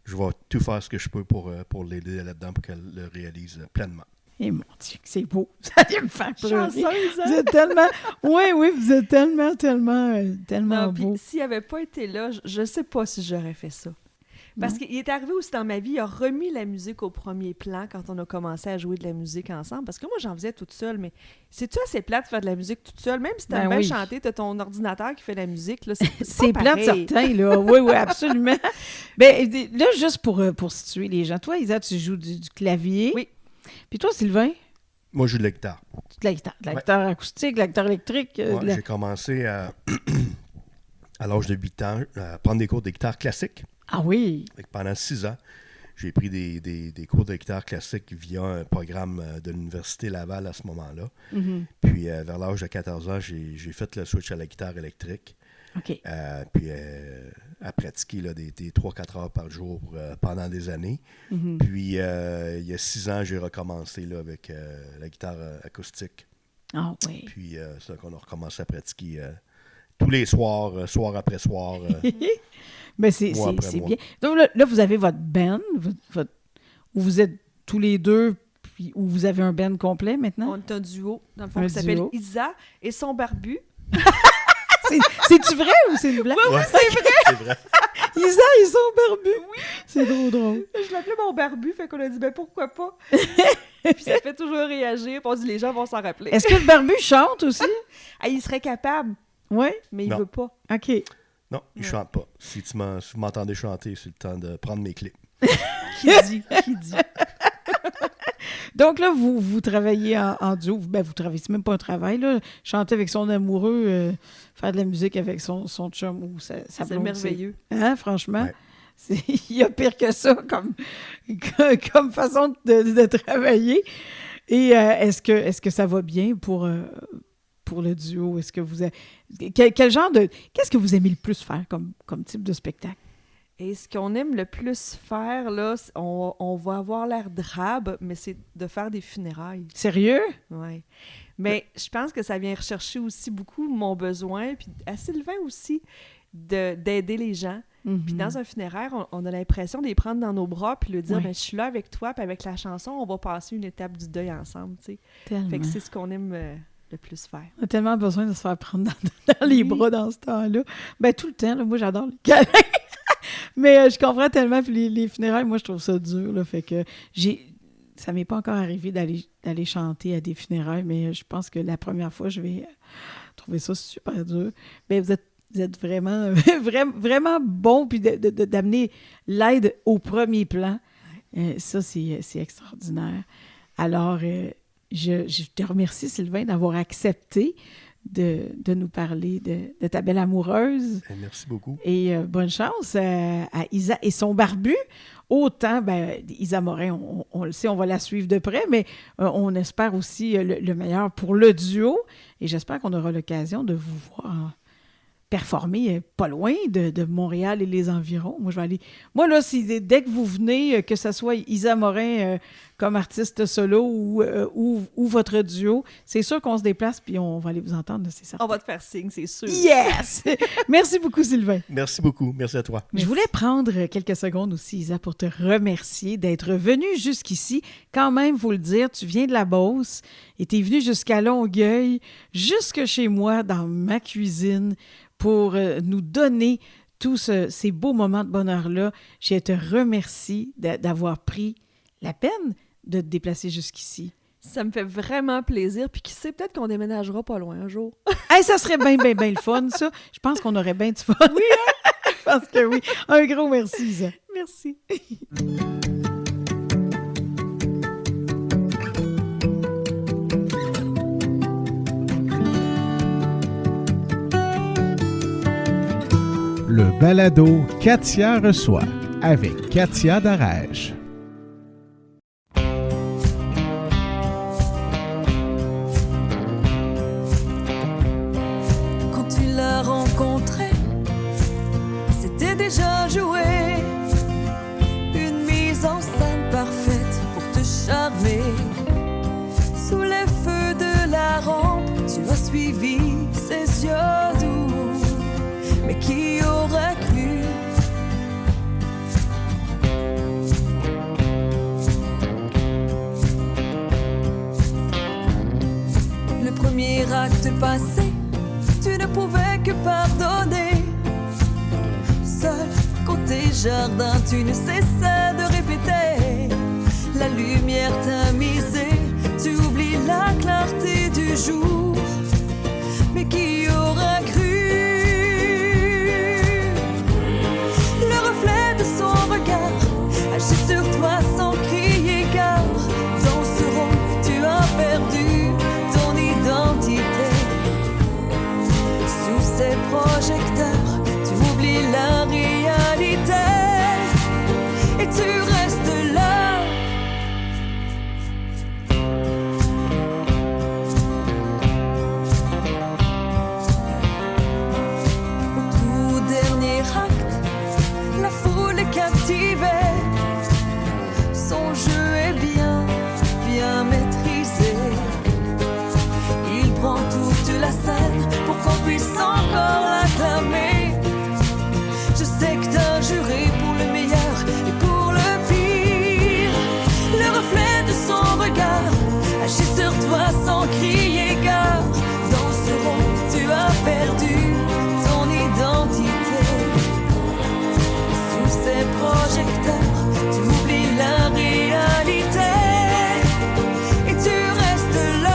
je vais tout faire ce que je peux pour l'aider là-dedans pour qu'elle le réalise pleinement. Et mon Dieu, c'est beau. Ça vient me faire pleurer. Vous êtes tellement... Oui, vous êtes tellement non, beau. S'il n'avait pas été là, je ne sais pas si j'aurais fait ça. Parce qu'il est arrivé aussi dans ma vie, il a remis la musique au premier plan quand on a commencé à jouer de la musique ensemble. Parce que moi, j'en faisais toute seule, mais c'est-tu assez plate de faire de la musique toute seule? Même si t'aimes bien chanter, t'as ton ordinateur qui fait la musique. Là, c'est plate certain, là. Oui, absolument. Ben, là, juste pour situer les gens. Toi, Isa, tu joues du clavier. Oui. Puis toi, Sylvain? Moi, je joue de la guitare. De la guitare acoustique, de la guitare électrique. J'ai commencé à l'âge de 8 ans à prendre des cours de guitare classique. Ah oui? Pendant 6 ans, j'ai pris des cours de guitare classique via un programme de l'Université Laval à ce moment-là. Mm-hmm. Puis, vers l'âge de 14 ans, j'ai fait le switch à la guitare électrique. OK. Puis, à pratiquer là, des 3-4 heures par jour pendant des années. Mm-hmm. Puis, il y a 6 ans, j'ai recommencé là, avec la guitare acoustique. Ah oui. Puis, c'est là qu'on a recommencé à pratiquer tous les soirs, soir après soir. Mais c'est bien. Donc là, vous avez votre band, où vous êtes tous les deux, puis où vous avez un band complet maintenant? On est un duo, dans le fond, qui s'appelle Isa et son barbu. C'est-tu vrai ou c'est une blague? Oui, c'est vrai. Isa et son barbu. Oui. C'est trop drôle. Je l'appelais mon barbu, fait qu'on a dit, pourquoi pas? Puis ça fait toujours réagir, puis on dit, les gens vont s'en rappeler. Est-ce que le barbu chante aussi? Il serait capable. Oui? Mais il veut pas. OK. Non, il ne chante pas. Si vous m'entendez chanter, c'est le temps de prendre mes clés. Qui dit? Donc là, vous travaillez en duo. Vous travaillez, c'est même pas un travail, là. Chanter avec son amoureux, faire de la musique avec son chum ou sa c'est blonde, merveilleux. Hein, franchement? Ouais. Il y a pire que ça comme façon de travailler. Et est-ce que ça va bien pour le duo? Est-ce que vous avez... Quel genre de... Qu'est-ce que vous aimez le plus faire comme type de spectacle? Et ce qu'on aime le plus faire, là, on va avoir l'air drabe, mais c'est de faire des funérailles. Sérieux? Oui. Mais je pense que ça vient rechercher aussi beaucoup mon besoin, puis à Sylvain aussi, d'aider les gens. Mm-hmm. Puis dans un funéraire, on a l'impression de les prendre dans nos bras, puis de dire, Oui. je suis là avec toi, puis avec la chanson, on va passer une étape du deuil ensemble, tu sais. Tellement. Fait que c'est ce qu'on aime le plus faire. On a tellement besoin de se faire prendre dans les bras dans ce temps-là. Ben tout le temps, là, moi j'adore les câlins. Mais je comprends tellement, puis les funérailles, moi je trouve ça dur, là, fait que ça m'est pas encore arrivé d'aller chanter à des funérailles, mais je pense que la première fois, je vais trouver ça super dur. Mais vous êtes vraiment, vraiment bon, puis d'amener l'aide au premier plan. Ça, c'est extraordinaire. Alors, je te remercie, Sylvain, d'avoir accepté de nous parler de ta belle amoureuse. Merci beaucoup. Et bonne chance à Isa et son barbu. Autant, Isa Morin, on le sait, on va la suivre de près, mais on espère aussi le meilleur pour le duo. Et j'espère qu'on aura l'occasion de vous voir performer pas loin de Montréal et les environs. Moi, je vais aller... Moi, là, dès que vous venez, que ce soit Isa Morin comme artiste solo ou votre duo, c'est sûr qu'on se déplace puis on va aller vous entendre, c'est certain. On va te faire signe, c'est sûr. Yes! Merci beaucoup, Sylvain. Merci beaucoup. Merci à toi. Je voulais prendre quelques secondes aussi, Isa, pour te remercier d'être venue jusqu'ici. Quand même, il faut le dire, tu viens de la Beauce et tu es venu jusqu'à Longueuil, jusque chez moi, dans ma cuisine, pour nous donner tous ces beaux moments de bonheur-là. Je te remercie d'avoir pris la peine de te déplacer jusqu'ici. Ça me fait vraiment plaisir. Puis qui sait, peut-être qu'on déménagera pas loin un jour. Hey, ça serait bien le fun, ça. Je pense qu'on aurait bien du fun. Oui, hein? Je pense que oui. Un gros merci, Isa. Merci. Le balado Katia reçoit avec Katia Darèche. Quand tu l'as rencontré, c'était déjà joué. Une mise en scène parfaite pour te charmer. Sous les feux de la rampe, tu as suivi ses yeux doux. Mais qui aurait cru? Le premier acte passé, tu ne pouvais que pardonner. Seul côté jardins, tu ne cessais de répéter. La lumière tamisée, tu oublies la clarté du jour. Mais qui aura cru? Le reflet de son regard agit sur toi sans crier gare. Dans ce rôle, tu as perdu ton identité. Sous ces projecteurs, tu oublies la réalité et tu restes là. Son jeu est bien, bien maîtrisé. Il prend toute la scène pour qu'on puisse encore l'acclamer. Je sais que t'as juré pour le meilleur et pour le pire. Le reflet de son regard agit sur toi sans crier gare. Dans ce rôle, tu as perdu ton identité. Ces projecteurs, tu oublies la réalité et tu restes là.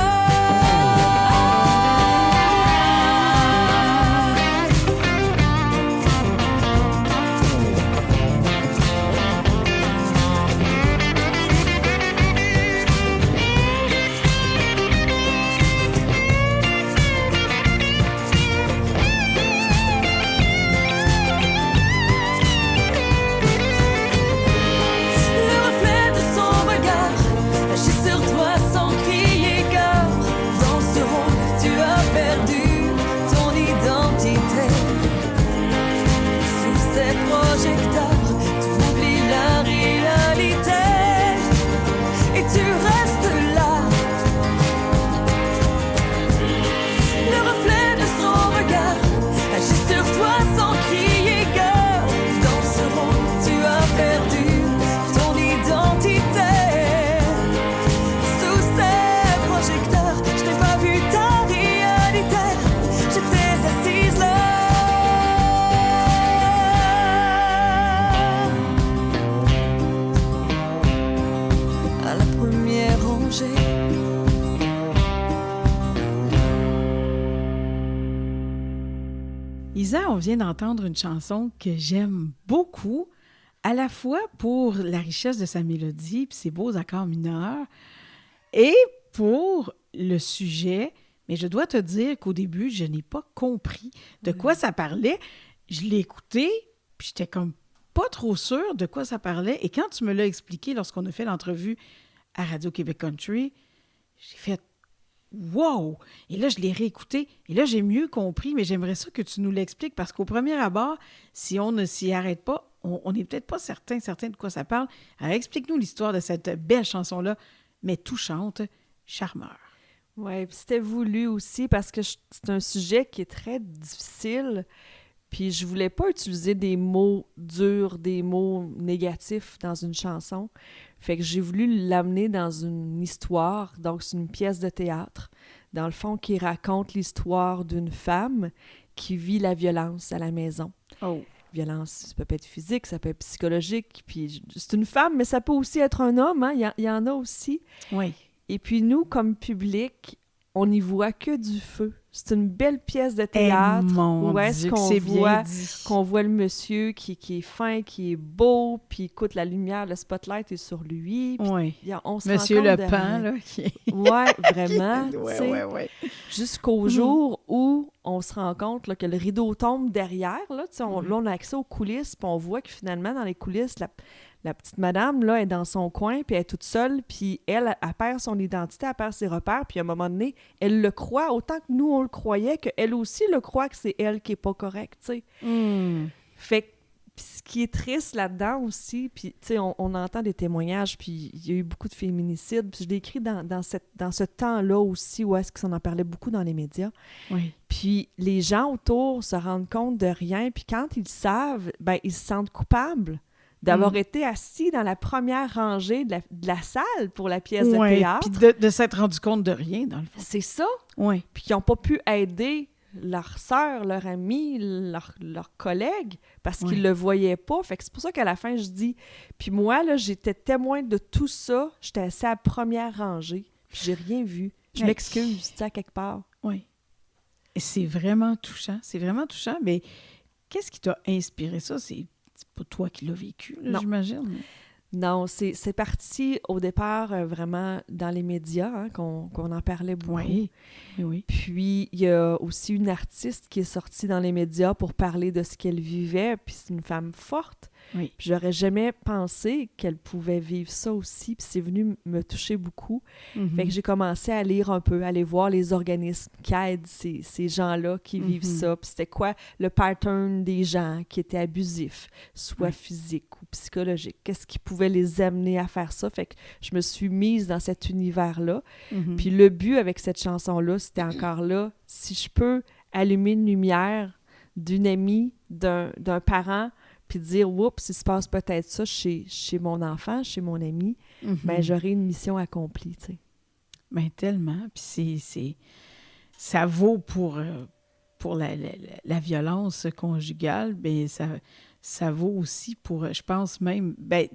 Isa, on vient d'entendre une chanson que j'aime beaucoup, à la fois pour la richesse de sa mélodie et ses beaux accords mineurs, et pour le sujet. Mais je dois te dire qu'au début, je n'ai pas compris de quoi ça parlait. Je l'ai écouté, puis j'étais comme pas trop sûre de quoi ça parlait. Et quand tu me l'as expliqué lorsqu'on a fait l'entrevue à Radio-Québec Country, j'ai fait « Wow! » Et là, je l'ai réécouté. Et là, j'ai mieux compris, mais j'aimerais ça que tu nous l'expliques parce qu'au premier abord, si on ne s'y arrête pas, on n'est peut-être pas certain de quoi ça parle. Alors, explique-nous l'histoire de cette belle chanson-là, mais touchante, Charmeur. Oui, puis c'était voulu aussi parce que c'est un sujet qui est très difficile. Puis je voulais pas utiliser des mots durs, des mots négatifs dans une chanson. Fait que j'ai voulu l'amener dans une histoire, donc c'est une pièce de théâtre, dans le fond, qui raconte l'histoire d'une femme qui vit la violence à la maison. Oh. Violence, ça peut être physique, ça peut être psychologique. Puis c'est une femme, mais ça peut aussi être un homme, hein? Il y en a aussi. Oui. Et puis nous, comme public, on n'y voit que du feu. C'est une belle pièce de théâtre où est-ce qu'on voit le monsieur qui est fin, qui est beau, puis écoute, la lumière, le spotlight est sur lui. Oui. On se Monsieur rend compte Le Pen, là. Oui, vraiment. Oui. Jusqu'au jour où on se rend compte là, que le rideau tombe derrière. Là, là, on a accès aux coulisses, puis on voit que finalement, dans les coulisses, la petite madame, là, est dans son coin, puis elle est toute seule, puis elle perd son identité, elle perd ses repères, puis à un moment donné, elle le croit, autant que nous, on le croyait, qu'elle aussi le croit que c'est elle qui est pas correcte, tu sais. Fait que ce qui est triste là-dedans aussi, puis, tu sais, on entend des témoignages, puis il y a eu beaucoup de féminicides, puis je l'ai écrit dans ce temps-là aussi, où est-ce qu'on en parlait beaucoup dans les médias. Oui. Puis les gens autour se rendent compte de rien, puis quand ils savent, ben ils se sentent coupables d'avoir été assis dans la première rangée de la salle pour la pièce de théâtre. Puis de s'être rendu compte de rien, dans le fond. C'est ça. Oui. Puis qu'ils n'ont pas pu aider leur sœur, leur amie, leur collègue, parce Ouais. qu'ils le voyaient pas. Fait que c'est pour ça qu'à la fin, je dis... Puis moi, là, j'étais témoin de tout ça. J'étais assis à la première rangée, puis j'ai rien vu. Je Hey. m'excuse, tu sais, à quelque part. Oui. Et c'est vraiment touchant. C'est vraiment touchant. Mais qu'est-ce qui t'a inspiré ça? C'est pas toi qui l'as vécu, là, Non. j'imagine. Non, c'est parti au départ vraiment dans les médias, hein, qu'on en parlait beaucoup. Oui. Oui. Puis, il y a aussi une artiste qui est sortie dans les médias pour parler de ce qu'elle vivait, puis c'est une femme forte. Oui. Puis j'aurais jamais pensé qu'elle pouvait vivre ça aussi, puis c'est venu me toucher beaucoup. Mhm. Fait que j'ai commencé à lire un peu, à aller voir les organismes qui aident ces gens-là qui vivent ça, puis c'était quoi le pattern des gens qui étaient abusifs, soit Oui. physique ou psychologique. Qu'est-ce qui pouvait les amener à faire ça? Fait que je me suis mise dans cet univers-là. Mhm. Puis le but avec cette chanson-là, c'était encore là, si je peux allumer une lumière d'une amie, d'un parent, puis dire, oups, il se passe peut-être ça chez mon enfant, chez mon ami, Mhm. ben j'aurai une mission accomplie, tu sais. Ben tellement. Puis ça vaut pour la violence conjugale, ben ça vaut aussi pour, je pense même, ben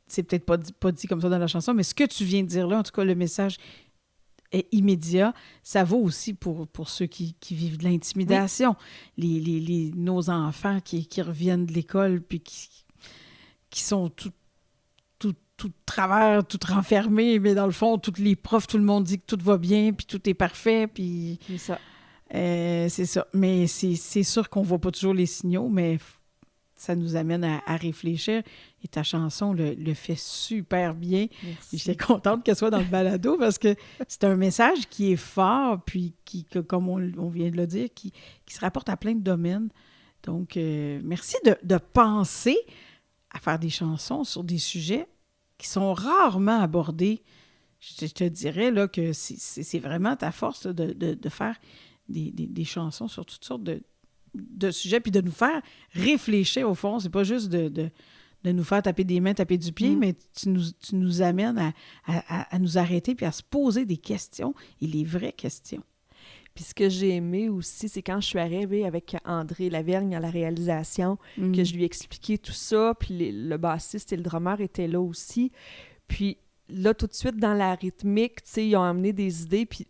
c'est peut-être pas dit comme ça dans la chanson, mais ce que tu viens de dire là, en tout cas, le message est immédiat, ça vaut aussi pour ceux qui vivent de l'intimidation. Nos enfants qui reviennent de l'école puis qui sont tout travers, tout renfermés, mais dans le fond, tous les profs, tout le monde dit que tout va bien, puis tout est parfait, puis C'est ça. c'est ça. Mais c'est sûr qu'on voit pas toujours les signaux, mais ça nous amène à réfléchir. Et ta chanson le fait super bien. Merci. J'étais contente qu'elle soit dans le balado parce que c'est un message qui est fort, puis comme on vient de le dire, qui se rapporte à plein de domaines. Donc, merci de penser à faire des chansons sur des sujets qui sont rarement abordés. Je te dirais là, que c'est vraiment ta force là, de faire des chansons sur toutes sortes de sujets, puis de nous faire réfléchir au fond. C'est pas juste de nous faire taper des mains, taper du pied, mais tu nous amènes à nous arrêter puis à se poser des questions, et les vraies questions. Puis ce que j'ai aimé aussi, c'est quand je suis arrivée avec André Lavergne à la réalisation, que je lui ai expliqué tout ça, puis le bassiste et le drummer étaient là aussi. Puis là, tout de suite, dans la rythmique, tu sais, ils ont amené des idées, puis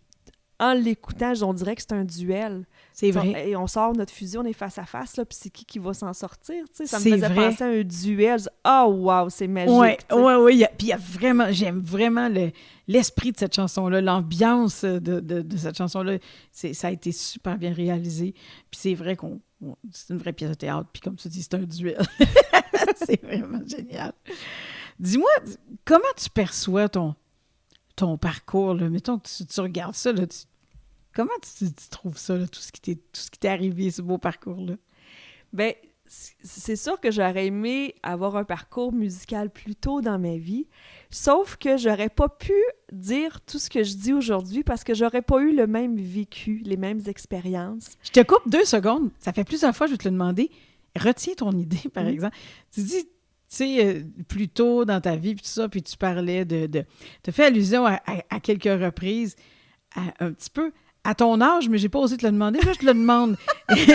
en l'écoutant, on dirait que c'est un duel. C'est vrai. Et on sort notre fusil, on est face à face, là, puis c'est qui va s'en sortir, tu sais? Ça me C'est faisait vrai. penser à un duel. Oh, wow, c'est magique, Oui, tu sais. oui. Puis j'aime vraiment l'esprit de cette chanson-là, l'ambiance de cette chanson-là. Ça a été super bien réalisé. Puis c'est vrai c'est une vraie pièce de théâtre. Puis comme tu dis, c'est un duel. C'est vraiment génial. Dis-moi, comment tu perçois ton parcours, là? Mettons que tu regardes ça, là, comment tu trouves ça, là, tout ce qui t'est arrivé, ce beau parcours-là? Ben, c'est sûr que j'aurais aimé avoir un parcours musical plus tôt dans ma vie, sauf que j'aurais pas pu dire tout ce que je dis aujourd'hui parce que j'aurais pas eu le même vécu, les mêmes expériences. Je te coupe 2 secondes. Ça fait plusieurs fois que je vais te le demander. Retiens ton idée, par exemple. Tu dis, tu sais, plus tôt dans ta vie, puis tout ça, puis tu parlais tu as fait allusion à quelques reprises, un petit peu à ton âge, mais j'ai pas osé te le demander. Là, je te le demande. Mais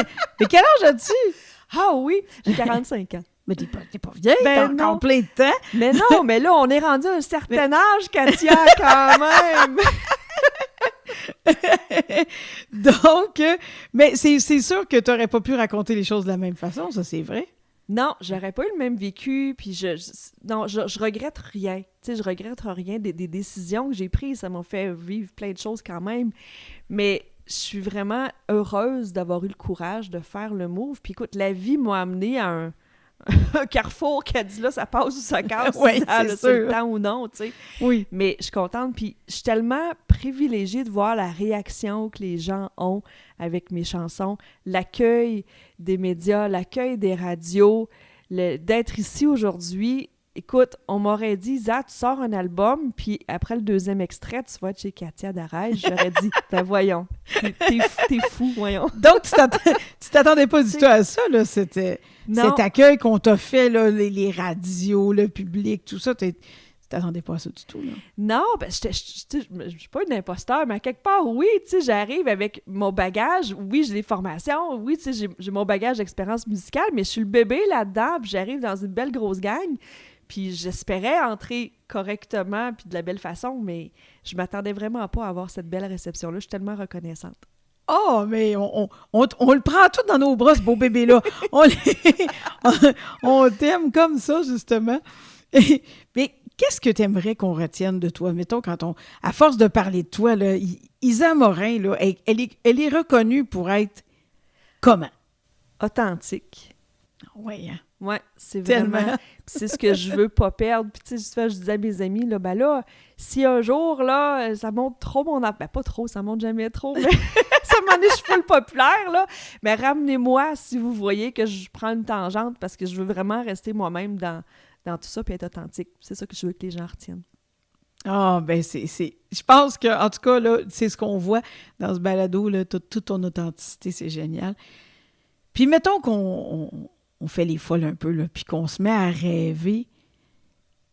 quel âge as-tu? Ah oui, j'ai 45 ans. Mais t'es pas vieille, Ben t'as encore non. plein de temps. Mais non, mais là, on est rendu à un certain âge, Katia, quand même! Donc, mais c'est sûr que tu n'aurais pas pu raconter les choses de la même façon, ça c'est vrai. Non, j'aurais pas eu le même vécu, puis je regrette rien. Tu sais, je regrette rien des décisions que j'ai prises. Ça m'a fait vivre plein de choses quand même. Mais je suis vraiment heureuse d'avoir eu le courage de faire le move. Puis écoute, la vie m'a amenée à un carrefour qui a dit là, ça passe ou ça casse, Oui, ça c'est c'est le sûr. temps ou non, tu sais. Oui. Mais je suis contente, puis je suis tellement privilégiée de voir la réaction que les gens ont avec mes chansons, l'accueil des médias, l'accueil des radios, d'être ici aujourd'hui. Écoute, on m'aurait dit, Isa, tu sors un album, puis après le 2e extrait, tu vas être chez Katia Darèche. J'aurais dit, ben voyons, t'es fou, voyons. Donc, tu t'attendais pas du tout à ça, là, cet Non. accueil qu'on t'a fait, là, les radios, le public, tout ça, t'attendais pas à ça du tout, là. Non, ben, je suis pas une imposteur, mais à quelque part, oui, tu sais, j'arrive avec mon bagage. Oui, j'ai des formations. Oui, tu sais, j'ai mon bagage d'expérience musicale, mais je suis le bébé là-dedans, puis j'arrive dans une belle grosse gang. Puis j'espérais entrer correctement, puis de la belle façon, mais je m'attendais vraiment pas à avoir cette belle réception-là. Je suis tellement reconnaissante. Oh, mais on le prend tout dans nos bras, ce beau bébé-là. on t'aime comme ça, justement. Mais qu'est-ce que tu aimerais qu'on retienne de toi? Mettons, à force de parler de toi, là, Isa Morin, là, elle est reconnue pour être comment? Authentique. Oui, hein? Ouais, c'est Tellement. vraiment... c'est ce que je veux pas perdre. Puis tu sais, je disais à mes amis, là, ben là, si un jour, là, ça monte trop mon... Ben pas trop, ça monte jamais trop, mais ça m'en est, je suis full populaire, là. Mais ramenez-moi si vous voyez que je prends une tangente parce que je veux vraiment rester moi-même dans tout ça puis être authentique. C'est ça que je veux que les gens retiennent. Ah, ben c'est... Je pense que, en tout cas, là, c'est ce qu'on voit dans ce balado, là, toute ton authenticité, c'est génial. Puis mettons qu'on fait les folles un peu, là, puis qu'on se met à rêver,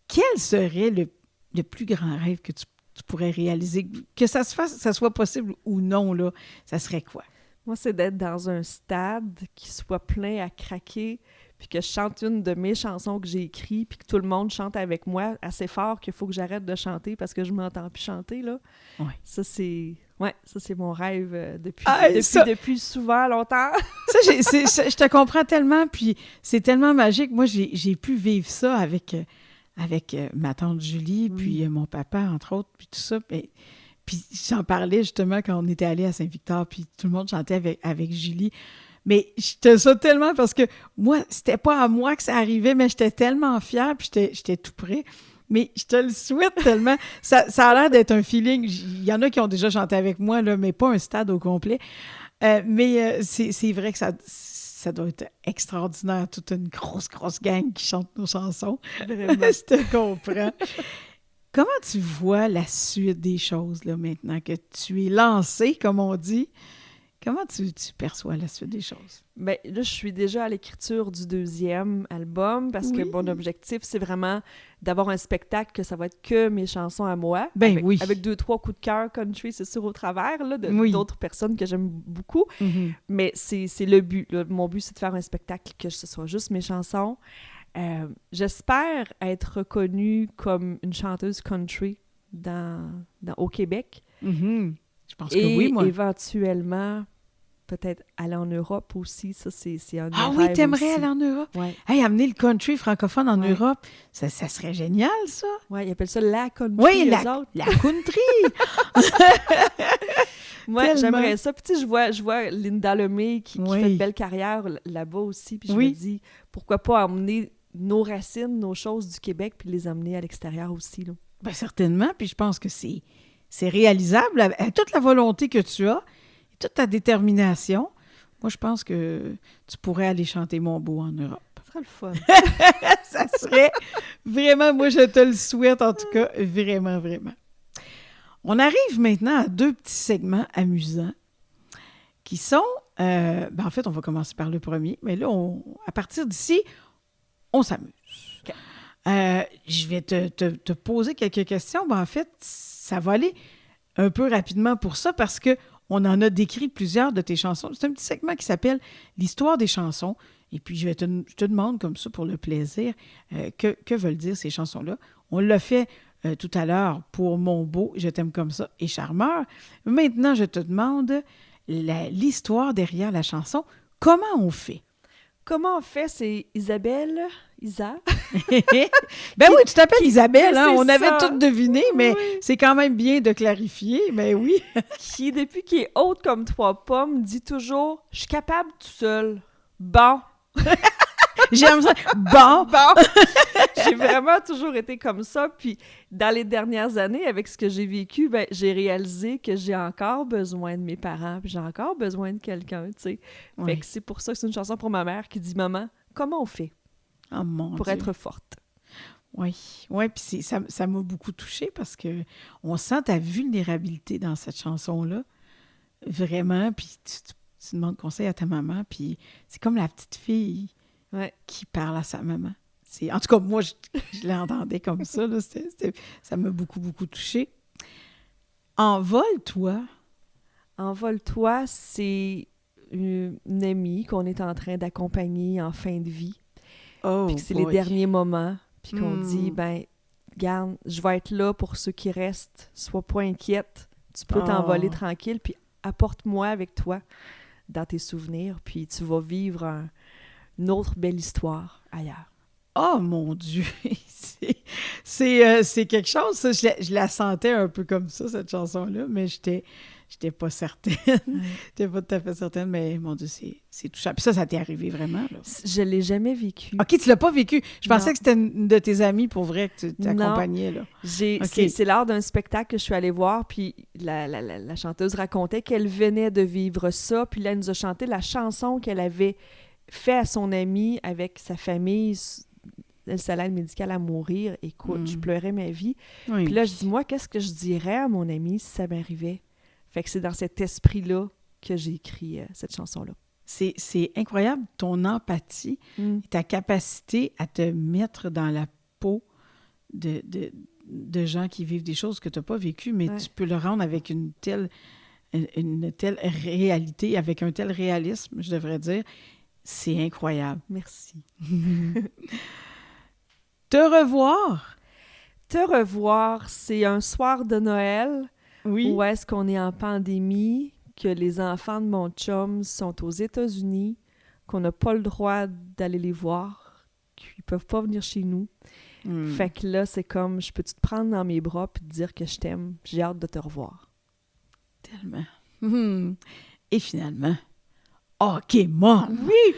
quel serait le plus grand rêve que tu pourrais réaliser? Que ça soit possible ou non, là, ça serait quoi? Moi, c'est d'être dans un stade qui soit plein à craquer, puis que je chante une de mes chansons que j'ai écrites, puis que tout le monde chante avec moi assez fort qu'il faut que j'arrête de chanter parce que je m'entends plus chanter, là. Ouais. Ça, c'est mon rêve depuis souvent, longtemps. Je te comprends tellement, puis c'est tellement magique. Moi, j'ai pu vivre ça avec ma tante Julie, puis mon papa, entre autres, puis tout ça. Puis j'en parlais justement quand on était allés à Saint-Victor, puis tout le monde chantait avec Julie. Mais j'étais ça tellement parce que moi, c'était pas à moi que ça arrivait, mais j'étais tellement fière, puis j'étais tout près. Mais je te le souhaite tellement. Ça a l'air d'être un feeling. Il y en a qui ont déjà chanté avec moi, là, mais pas un stade au complet. Mais c'est vrai que ça doit être extraordinaire. Toute une grosse gang qui chante nos chansons. Vraiment. Je te comprends. Comment tu vois la suite des choses, là, maintenant que tu es lancé, comme on dit? Comment tu perçois la suite des choses? Bien, là, je suis déjà à l'écriture du 2e album parce que mon objectif, c'est vraiment d'avoir un spectacle que ça va être que mes chansons à moi. Ben avec, oui. Avec 2-3 coups de cœur country, c'est sûr, au travers là, d'autres personnes que j'aime beaucoup. Mm-hmm. Mais c'est le but. Là. Mon but, c'est de faire un spectacle que ce soit juste mes chansons. J'espère être reconnue comme une chanteuse country au Québec. Mm-hmm. Je pense Et que oui, moi. éventuellement, peut-être aller en Europe aussi. Ça, c'est un de mes Ah oui, rêves t'aimerais aussi. aller en Europe? Ouais. Hey, amener le country francophone en Ouais. Europe, ça serait génial, ça. Ouais, ils appellent ça la country, Oui, eux la autres. country! Moi, Tellement. j'aimerais ça. Puis tu sais, je vois Linda Lemay qui Oui. fait une belle carrière là-bas aussi. Puis je Oui. me dis, pourquoi pas emmener nos racines, nos choses du Québec, puis les emmener à l'extérieur aussi, là. Bien, certainement, puis je pense que c'est réalisable avec toute la volonté que tu as et toute ta détermination. Moi, je pense que tu pourrais aller chanter Mon Beau en Europe. Ça serait le fun. Ça serait vraiment, moi, je te le souhaite, en tout cas, vraiment, vraiment. On arrive maintenant à 2 petits segments amusants qui sont, en fait, on va commencer par le premier, mais là, à partir d'ici, on s'amuse. OK. Je vais te poser quelques questions. En fait, ça va aller un peu rapidement pour ça parce qu'on en a décrit plusieurs de tes chansons. C'est un petit segment qui s'appelle « L'histoire des chansons ». Et puis, je te demande comme ça pour le plaisir, que veulent dire ces chansons-là. On l'a fait tout à l'heure pour Mon Beau, Je t'aime comme ça et Charmeur. Maintenant, je te demande l'histoire derrière la chanson. Comment on fait? Comment on fait? C'est Isa? Ben oui, tu t'appelles Isabelle, hein? c'est On avait ça. tout deviné, mais Oui. c'est quand même bien de clarifier. Ben oui. Qui, depuis qu'il est haute comme 3 pommes, dit toujours « Je suis capable tout seul. » Bon. J'aime ça. Bon. Bon. J'ai vraiment toujours été comme ça. Puis, dans les dernières années, avec ce que j'ai vécu, ben, j'ai réalisé que j'ai encore besoin de mes parents, puis j'ai encore besoin de quelqu'un, tu sais. Oui. Fait que c'est pour ça que c'est une chanson pour ma mère qui dit « Maman, comment on fait Oh mon pour Dieu. être forte? » Oui, puis ça m'a beaucoup touchée parce que on sent ta vulnérabilité dans cette chanson-là. Vraiment, puis tu demandes conseil à ta maman, puis c'est comme la petite fille Ouais. qui parle à sa maman. En tout cas, moi, je l'entendais comme ça. Là, ça m'a beaucoup, beaucoup touchée. Envole-toi. Envole-toi, c'est une amie qu'on est en train d'accompagner en fin de vie. Oh, Puis que c'est les derniers moments. Puis qu'on dit, ben, garde, je vais être là pour ceux qui restent. Sois pas inquiète. Tu peux t'envoler tranquille. Puis apporte-moi avec toi dans tes souvenirs. Puis tu vas vivre une autre belle histoire ailleurs. Oh mon Dieu! c'est quelque chose, ça. Je la sentais un peu comme ça, cette chanson-là, mais j'étais pas certaine. J'étais pas tout à fait certaine, mais mon Dieu, c'est touchant. Puis ça t'est arrivé vraiment, là? Je l'ai jamais vécu. OK, tu l'as pas vécu. Je pensais que c'était une de tes amies pour vrai que tu t'accompagnais, là. C'est lors d'un spectacle que je suis allée voir, puis la chanteuse racontait qu'elle venait de vivre ça, puis là, elle nous a chanté la chanson qu'elle avait fait à son amie avec sa famille. Elle s'allait médicale à mourir. Écoute, je pleurais ma vie. Oui. Puis là, je dis, moi, qu'est-ce que je dirais à mon ami si ça m'arrivait? Fait que c'est dans cet esprit-là que j'ai écrit cette chanson-là. C'est incroyable, ton empathie, ta capacité à te mettre dans la peau de gens qui vivent des choses que tu n'as pas vécues, mais tu peux le rendre avec une telle réalité, avec un tel réalisme, je devrais dire. C'est incroyable. Merci. Te revoir. Te revoir, c'est un soir de Noël où est-ce qu'on est en pandémie, que les enfants de mon chum sont aux États-Unis, qu'on n'a pas le droit d'aller les voir, qu'ils peuvent pas venir chez nous. Fait que là, c'est comme, je peux-tu te prendre dans mes bras puis te dire que je t'aime? J'ai hâte de te revoir. Tellement. Et finalement... OK, Mom! Oui!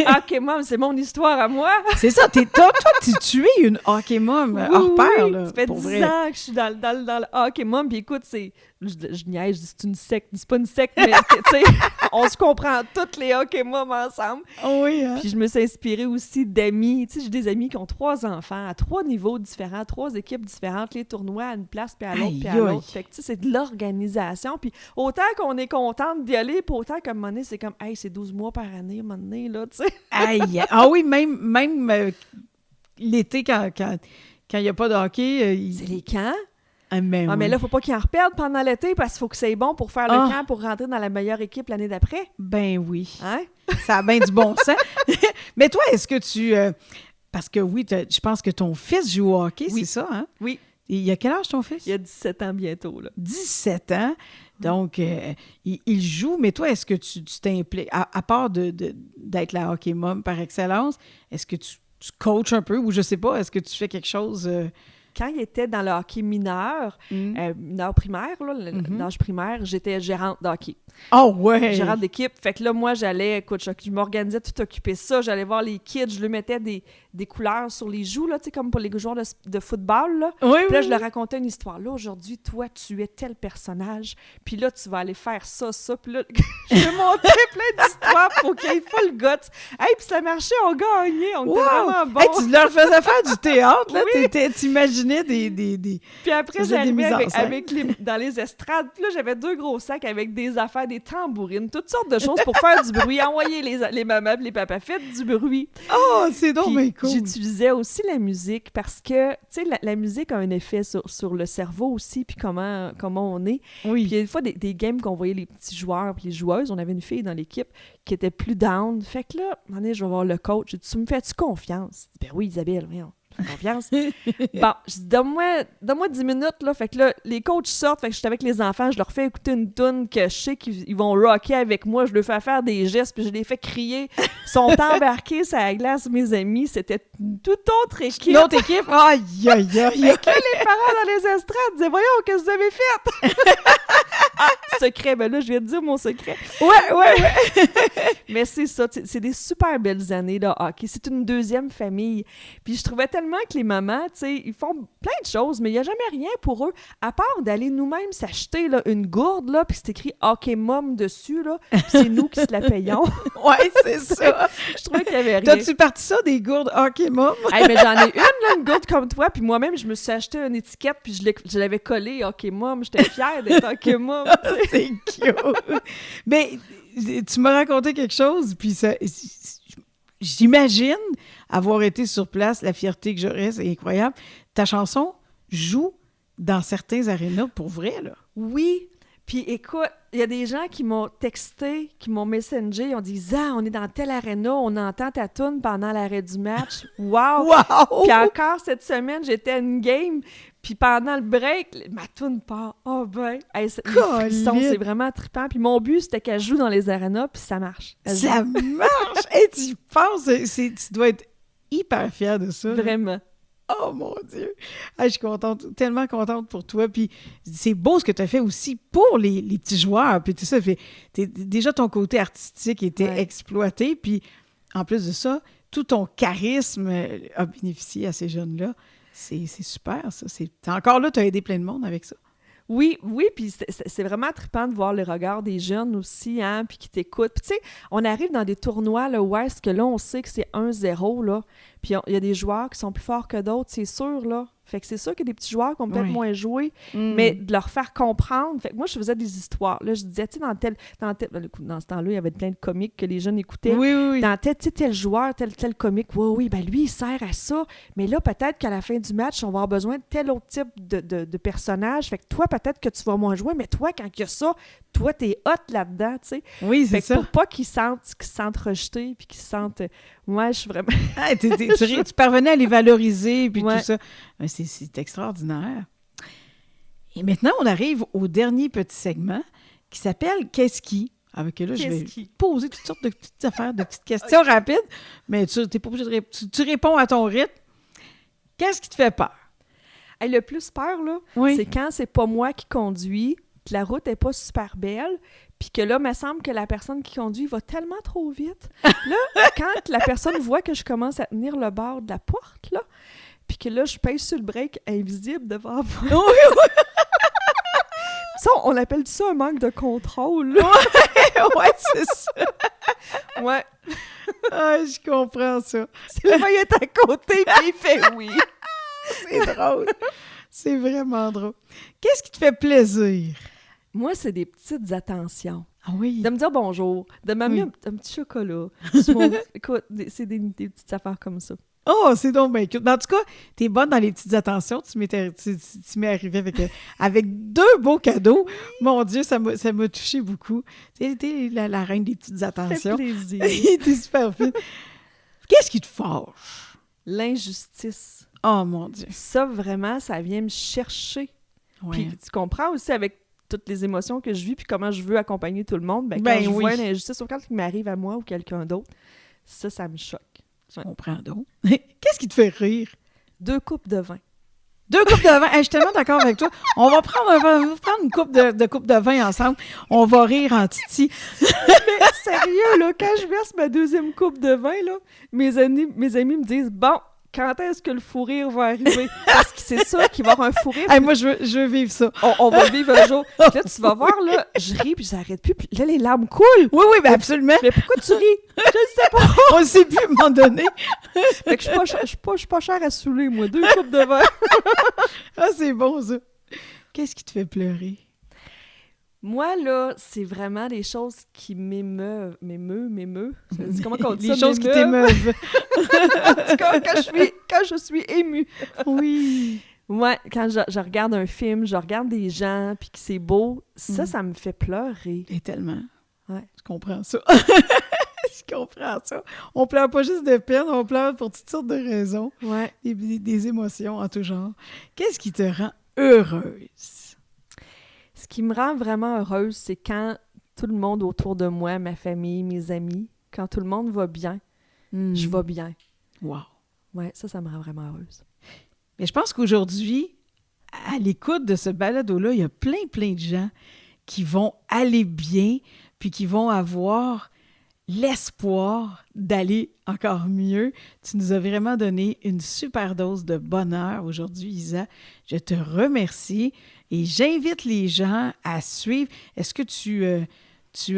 OK, Mom, c'est mon histoire à moi! C'est ça, toi, tu es une OK Mom hors pair, là. Ça fait 10 ans que je suis dans le OK Mom, puis écoute, je niaise, je dis c'est une secte, c'est pas une secte, mais tu sais, on se comprend toutes les OK Mom ensemble. Oui, hein? Puis je me suis inspirée aussi d'amis, tu sais, j'ai des amis qui ont 3 enfants, à 3 niveaux différents, 3 équipes différentes, les tournois à une place, puis à l'autre, puis à l'autre. Fait que tu sais, c'est de l'organisation, puis autant qu'on est contente d'y aller, puis autant qu'à un moment donné, c'est comme, hey, c'est 12 mois par année, à un moment donné, là, tu sais. Aïe! Ah oui, même l'été, quand il n'y a pas de hockey... C'est les camps. Mais là, il ne faut pas qu'ils en reperdent pendant l'été parce qu'il faut que c'est bon pour faire le camp pour rentrer dans la meilleure équipe l'année d'après. Ben oui. Hein? Ça a bien du bon sens. Mais toi, est-ce que tu... parce que oui, je pense que ton fils joue au hockey, c'est ça, hein? Oui. Et il a quel âge ton fils? Il a 17 ans bientôt, là. 17 ans. Donc, il joue, mais toi, est-ce que tu t'impliques, à part d'être la hockey mom par excellence, est-ce que tu coaches un peu ou je sais pas, est-ce que tu fais quelque chose... Quand il était dans le hockey mineur, mineur primaire, là, l'âge primaire, j'étais gérante de hockey. Oh ouais! Gérante d'équipe. Fait que là, moi, écoute, je m'organisais tout occuper ça. J'allais voir les kids, je leur mettais des couleurs sur les joues, là, tu sais, comme pour les joueurs de football, là. Oui, puis là, je leur racontais une histoire. Là, aujourd'hui, toi, tu es tel personnage. Puis là, tu vas aller faire ça. Puis là, je me montais plein d'histoires pour qu'ils aient pas le guts. Hey, puis ça marchait, on gagnait, on était vraiment bons. Hey, tu leur faisais faire du théâtre, là. T'imaginais des Puis après, j'arrivais dans les estrades. Puis là, j'avais 2 gros sacs avec des affaires, des tambourines, toutes sortes de choses pour faire du bruit. Envoyer les mamans et les papas, faites du bruit. Oh, c'est donc bien cool. J'utilisais aussi la musique parce que, tu sais, la musique a un effet sur le cerveau aussi, puis comment on est. Oui. Puis il y a des fois des games qu'on voyait les petits joueurs puis les joueuses. On avait une fille dans l'équipe qui était plus down. Fait que là, à un moment donné, je vais voir le coach. Je dis, tu me fais-tu confiance? Ben oui, Isabelle, voyons. Confiance. Bon, je dis, donne-moi 10 minutes, là. Fait que là, les coachs sortent, fait que je suis avec les enfants, je leur fais écouter une toune que je sais qu'ils vont rocker avec moi, je leur fais faire des gestes, puis je les fais crier. Ils sont embarqués sur la glace, mes amis. C'était une toute autre équipe. Une autre équipe? Aïe, aïe, aïe. Fait que là, les parents dans les estrades disaient, voyons, qu'est-ce que vous avez fait? Secret, ben là, je viens de dire mon secret. Ouais. Mais c'est ça, c'est des super belles années, là, hockey. C'est une deuxième famille. Puis je trouvais tellement que les mamans, tu sais, ils font plein de choses, mais il n'y a jamais rien pour eux, à part d'aller nous-mêmes s'acheter là, une gourde, là, puis c'est écrit « Hockey Mom » dessus, là, puis c'est nous qui se la payons. Ouais, c'est ça. Je trouvais qu'il y avait rien. T'as-tu parti ça, des gourdes Hockey Mom? Hey, mais j'en ai une, là, une gourde comme toi, puis moi-même, je me suis acheté une étiquette, puis je l'avais collée « Hockey Mom ». J'étais fière d'être Hockey Mom. C'est cute! Mais tu m'as raconté quelque chose, puis ça... j'imagine avoir été sur place, la fierté que j'aurais, c'est incroyable. Ta chanson joue dans certains arénas pour vrai, là. Oui. Puis écoute, il y a des gens qui m'ont texté, qui m'ont messagé, ils ont dit « Zah, on est dans tel aréna, on entend ta toune pendant l'arrêt du match. Wow! » Wow! Puis encore cette semaine, j'étais à une game, puis pendant le break, ma toune part. Oh ben! Hey, les frissons, c'est vraiment trippant. Puis mon but, c'était qu'elle joue dans les arénas, puis ça marche. Ça marche! Hey, tu penses, tu dois être hyper fière de ça. Vraiment. Oh mon Dieu! Ah, je suis contente, tellement contente pour toi. Puis c'est beau ce que tu as fait aussi pour les petits joueurs. Puis tout ça, déjà ton côté artistique était exploité. Puis en plus de ça, tout ton charisme a bénéficié à ces jeunes-là. C'est super, ça. Encore là, tu as aidé plein de monde avec ça. Oui, puis c'est vraiment trippant de voir le regard des jeunes aussi, hein, puis qui t'écoutent. Puis tu sais, on arrive dans des tournois, là, où est-ce que là, on sait que c'est 1-0, là, puis il y a des joueurs qui sont plus forts que d'autres, c'est sûr, là. Fait que c'est sûr qu'il y a des petits joueurs qui ont peut-être moins joué, mais de leur faire comprendre. Fait que moi, je faisais des histoires. Là, je disais, tu sais, dans ce temps-là, il y avait plein de comiques que les jeunes écoutaient. Oui. Dans tel joueur, tel comique, oui, ben lui, il sert à ça. Mais là, peut-être qu'à la fin du match, on va avoir besoin de tel autre type de personnage. Fait que toi, peut-être que tu vas moins jouer, mais toi, quand il y a ça, toi, t'es hot là-dedans, tu sais. Oui, c'est ça. Pour pas qu'ils se sentent rejetés, puis qu'ils se sentent... Moi, je suis vraiment... tu parvenais à les valoriser, puis tout ça. C'est extraordinaire. Et maintenant, on arrive au dernier petit segment qui s'appelle « Qu'est-ce qui ?» Avec là, je vais poser toutes sortes de petites affaires, de petites questions rapides, mais tu n'es pas obligé de tu réponds à ton rythme. Qu'est-ce qui te fait peur? Hey, le plus peur, là, c'est quand c'est pas moi qui conduis, que la route n'est pas super belle, puis que là, il me semble que la personne qui conduit va tellement trop vite. Là, quand la personne voit que je commence à tenir le bord de la porte, là, puis que là, je pèse sur le break invisible devant moi. Oui. Ça, on appelle ça un manque de contrôle. Ouais, c'est ça. Ouais. Ah, je comprends ça. C'est le mec est à côté, puis il fait oui. C'est drôle. C'est vraiment drôle. Qu'est-ce qui te fait plaisir? Moi, c'est des petites attentions. Ah oui? De me dire bonjour, de m'amener un petit chocolat. Écoute, c'est des petites affaires comme ça. Oh, c'est donc bien cute. Mais en tout cas, t'es bonne dans les petites attentions. Tu m'es arrivé avec 2 beaux cadeaux. Mon Dieu, ça m'a touché beaucoup. T'es la reine des petites attentions. Ça fait plaisir. T'es super fine. Qu'est-ce qui te fâche? L'injustice. Oh, mon Dieu. Ça, vraiment, ça vient me chercher. Ouais. Puis tu comprends aussi avec toutes les émotions que je vis puis comment je veux accompagner tout le monde. Quand je vois l'injustice, ou quand il m'arrive à moi ou quelqu'un d'autre, ça me choque. Je comprends donc. Qu'est-ce qui te fait rire? 2 coupes de vin. 2 coupes de vin. Hey, je suis tellement d'accord avec toi. On va prendre une coupe de vin ensemble. On va rire en titi. Mais sérieux, là, quand je verse ma 2e coupe de vin, là, mes amis me disent « Bon, quand est-ce que le fou rire va arriver? » Parce que c'est ça qu'il va y avoir un fou rire. Hey, moi, je veux vivre ça. On va vivre un jour. Puis là, tu vas voir, là, je ris, puis j'arrête plus. Puis là, les larmes coulent. Oui, ben absolument. Mais pourquoi tu ris? Je ne sais pas. On ne sait plus à un moment donné. Fait que je suis pas chère à saouler, moi. 2 coupes de vin. Ah, c'est bon, ça. Qu'est-ce qui te fait pleurer? Moi, là, c'est vraiment des choses qui m'émeuvent. Comment on dit ça? Les choses qui t'émeuvent. En tout cas, quand je suis émue. Oui. Moi, quand je regarde un film, je regarde des gens, puis que c'est beau, ça me fait pleurer. Et tellement. Ouais. Je comprends ça. Je comprends ça. On pleure pas juste de peine, on pleure pour toutes sortes de raisons. Ouais. Des émotions en tout genre. Qu'est-ce qui te rend heureuse? Ce qui me rend vraiment heureuse, c'est quand tout le monde autour de moi, ma famille, mes amis, quand tout le monde va bien, je vais bien. Wow. Ouais, ça me rend vraiment heureuse. Mais je pense qu'aujourd'hui, à l'écoute de ce balado-là, il y a plein de gens qui vont aller bien, puis qui vont avoir l'espoir d'aller encore mieux. Tu nous as vraiment donné une super dose de bonheur aujourd'hui, Isa. Je te remercie et j'invite les gens à suivre. Est-ce que tu as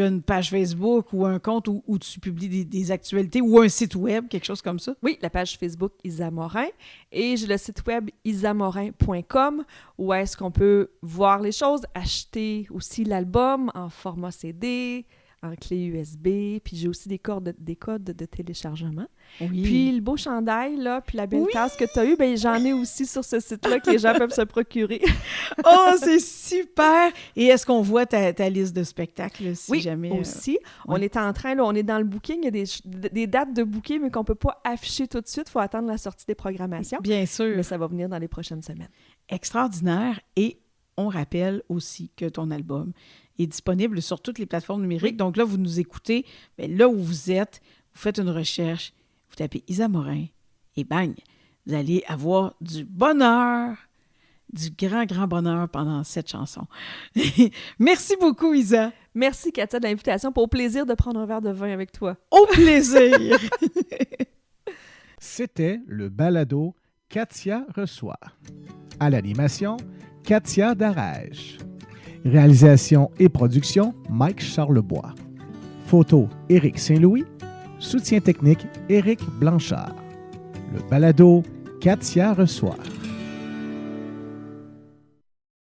une page Facebook ou un compte où tu publies des actualités ou un site web, quelque chose comme ça? Oui, la page Facebook Isa Morin et j'ai le site web isamorin.com où est-ce qu'on peut voir les choses, acheter aussi l'album en format CD, en clé USB, puis j'ai aussi des codes de téléchargement. Oui. Puis le beau chandail, là, puis la belle tasse que tu as eue, ben j'en ai aussi sur ce site-là que les gens peuvent se procurer. Oh, c'est super! Et est-ce qu'on voit ta liste de spectacles, si Oui, jamais... aussi. On oui. est en train, là, on est dans le booking, il y a des dates de booking, mais qu'on ne peut pas afficher tout de suite, il faut attendre la sortie des programmations. Bien sûr. Mais ça va venir dans les prochaines semaines. Extraordinaire. Et on rappelle aussi que ton album est disponible sur toutes les plateformes numériques. Oui. Donc là, vous nous écoutez, mais là où vous êtes, vous faites une recherche, vous tapez Isa Morin et bang, vous allez avoir du bonheur, du grand, grand bonheur pendant cette chanson. Merci beaucoup, Isa. Merci, Katia, de l'invitation. Pour au plaisir de prendre un verre de vin avec toi. Au plaisir. C'était le balado Katia reçoit. À l'animation, Katia Darèche. Réalisation et production, Mike Charlebois. Photo, Éric Saint-Louis. Soutien technique, Éric Blanchard. Le balado Katia reçoit.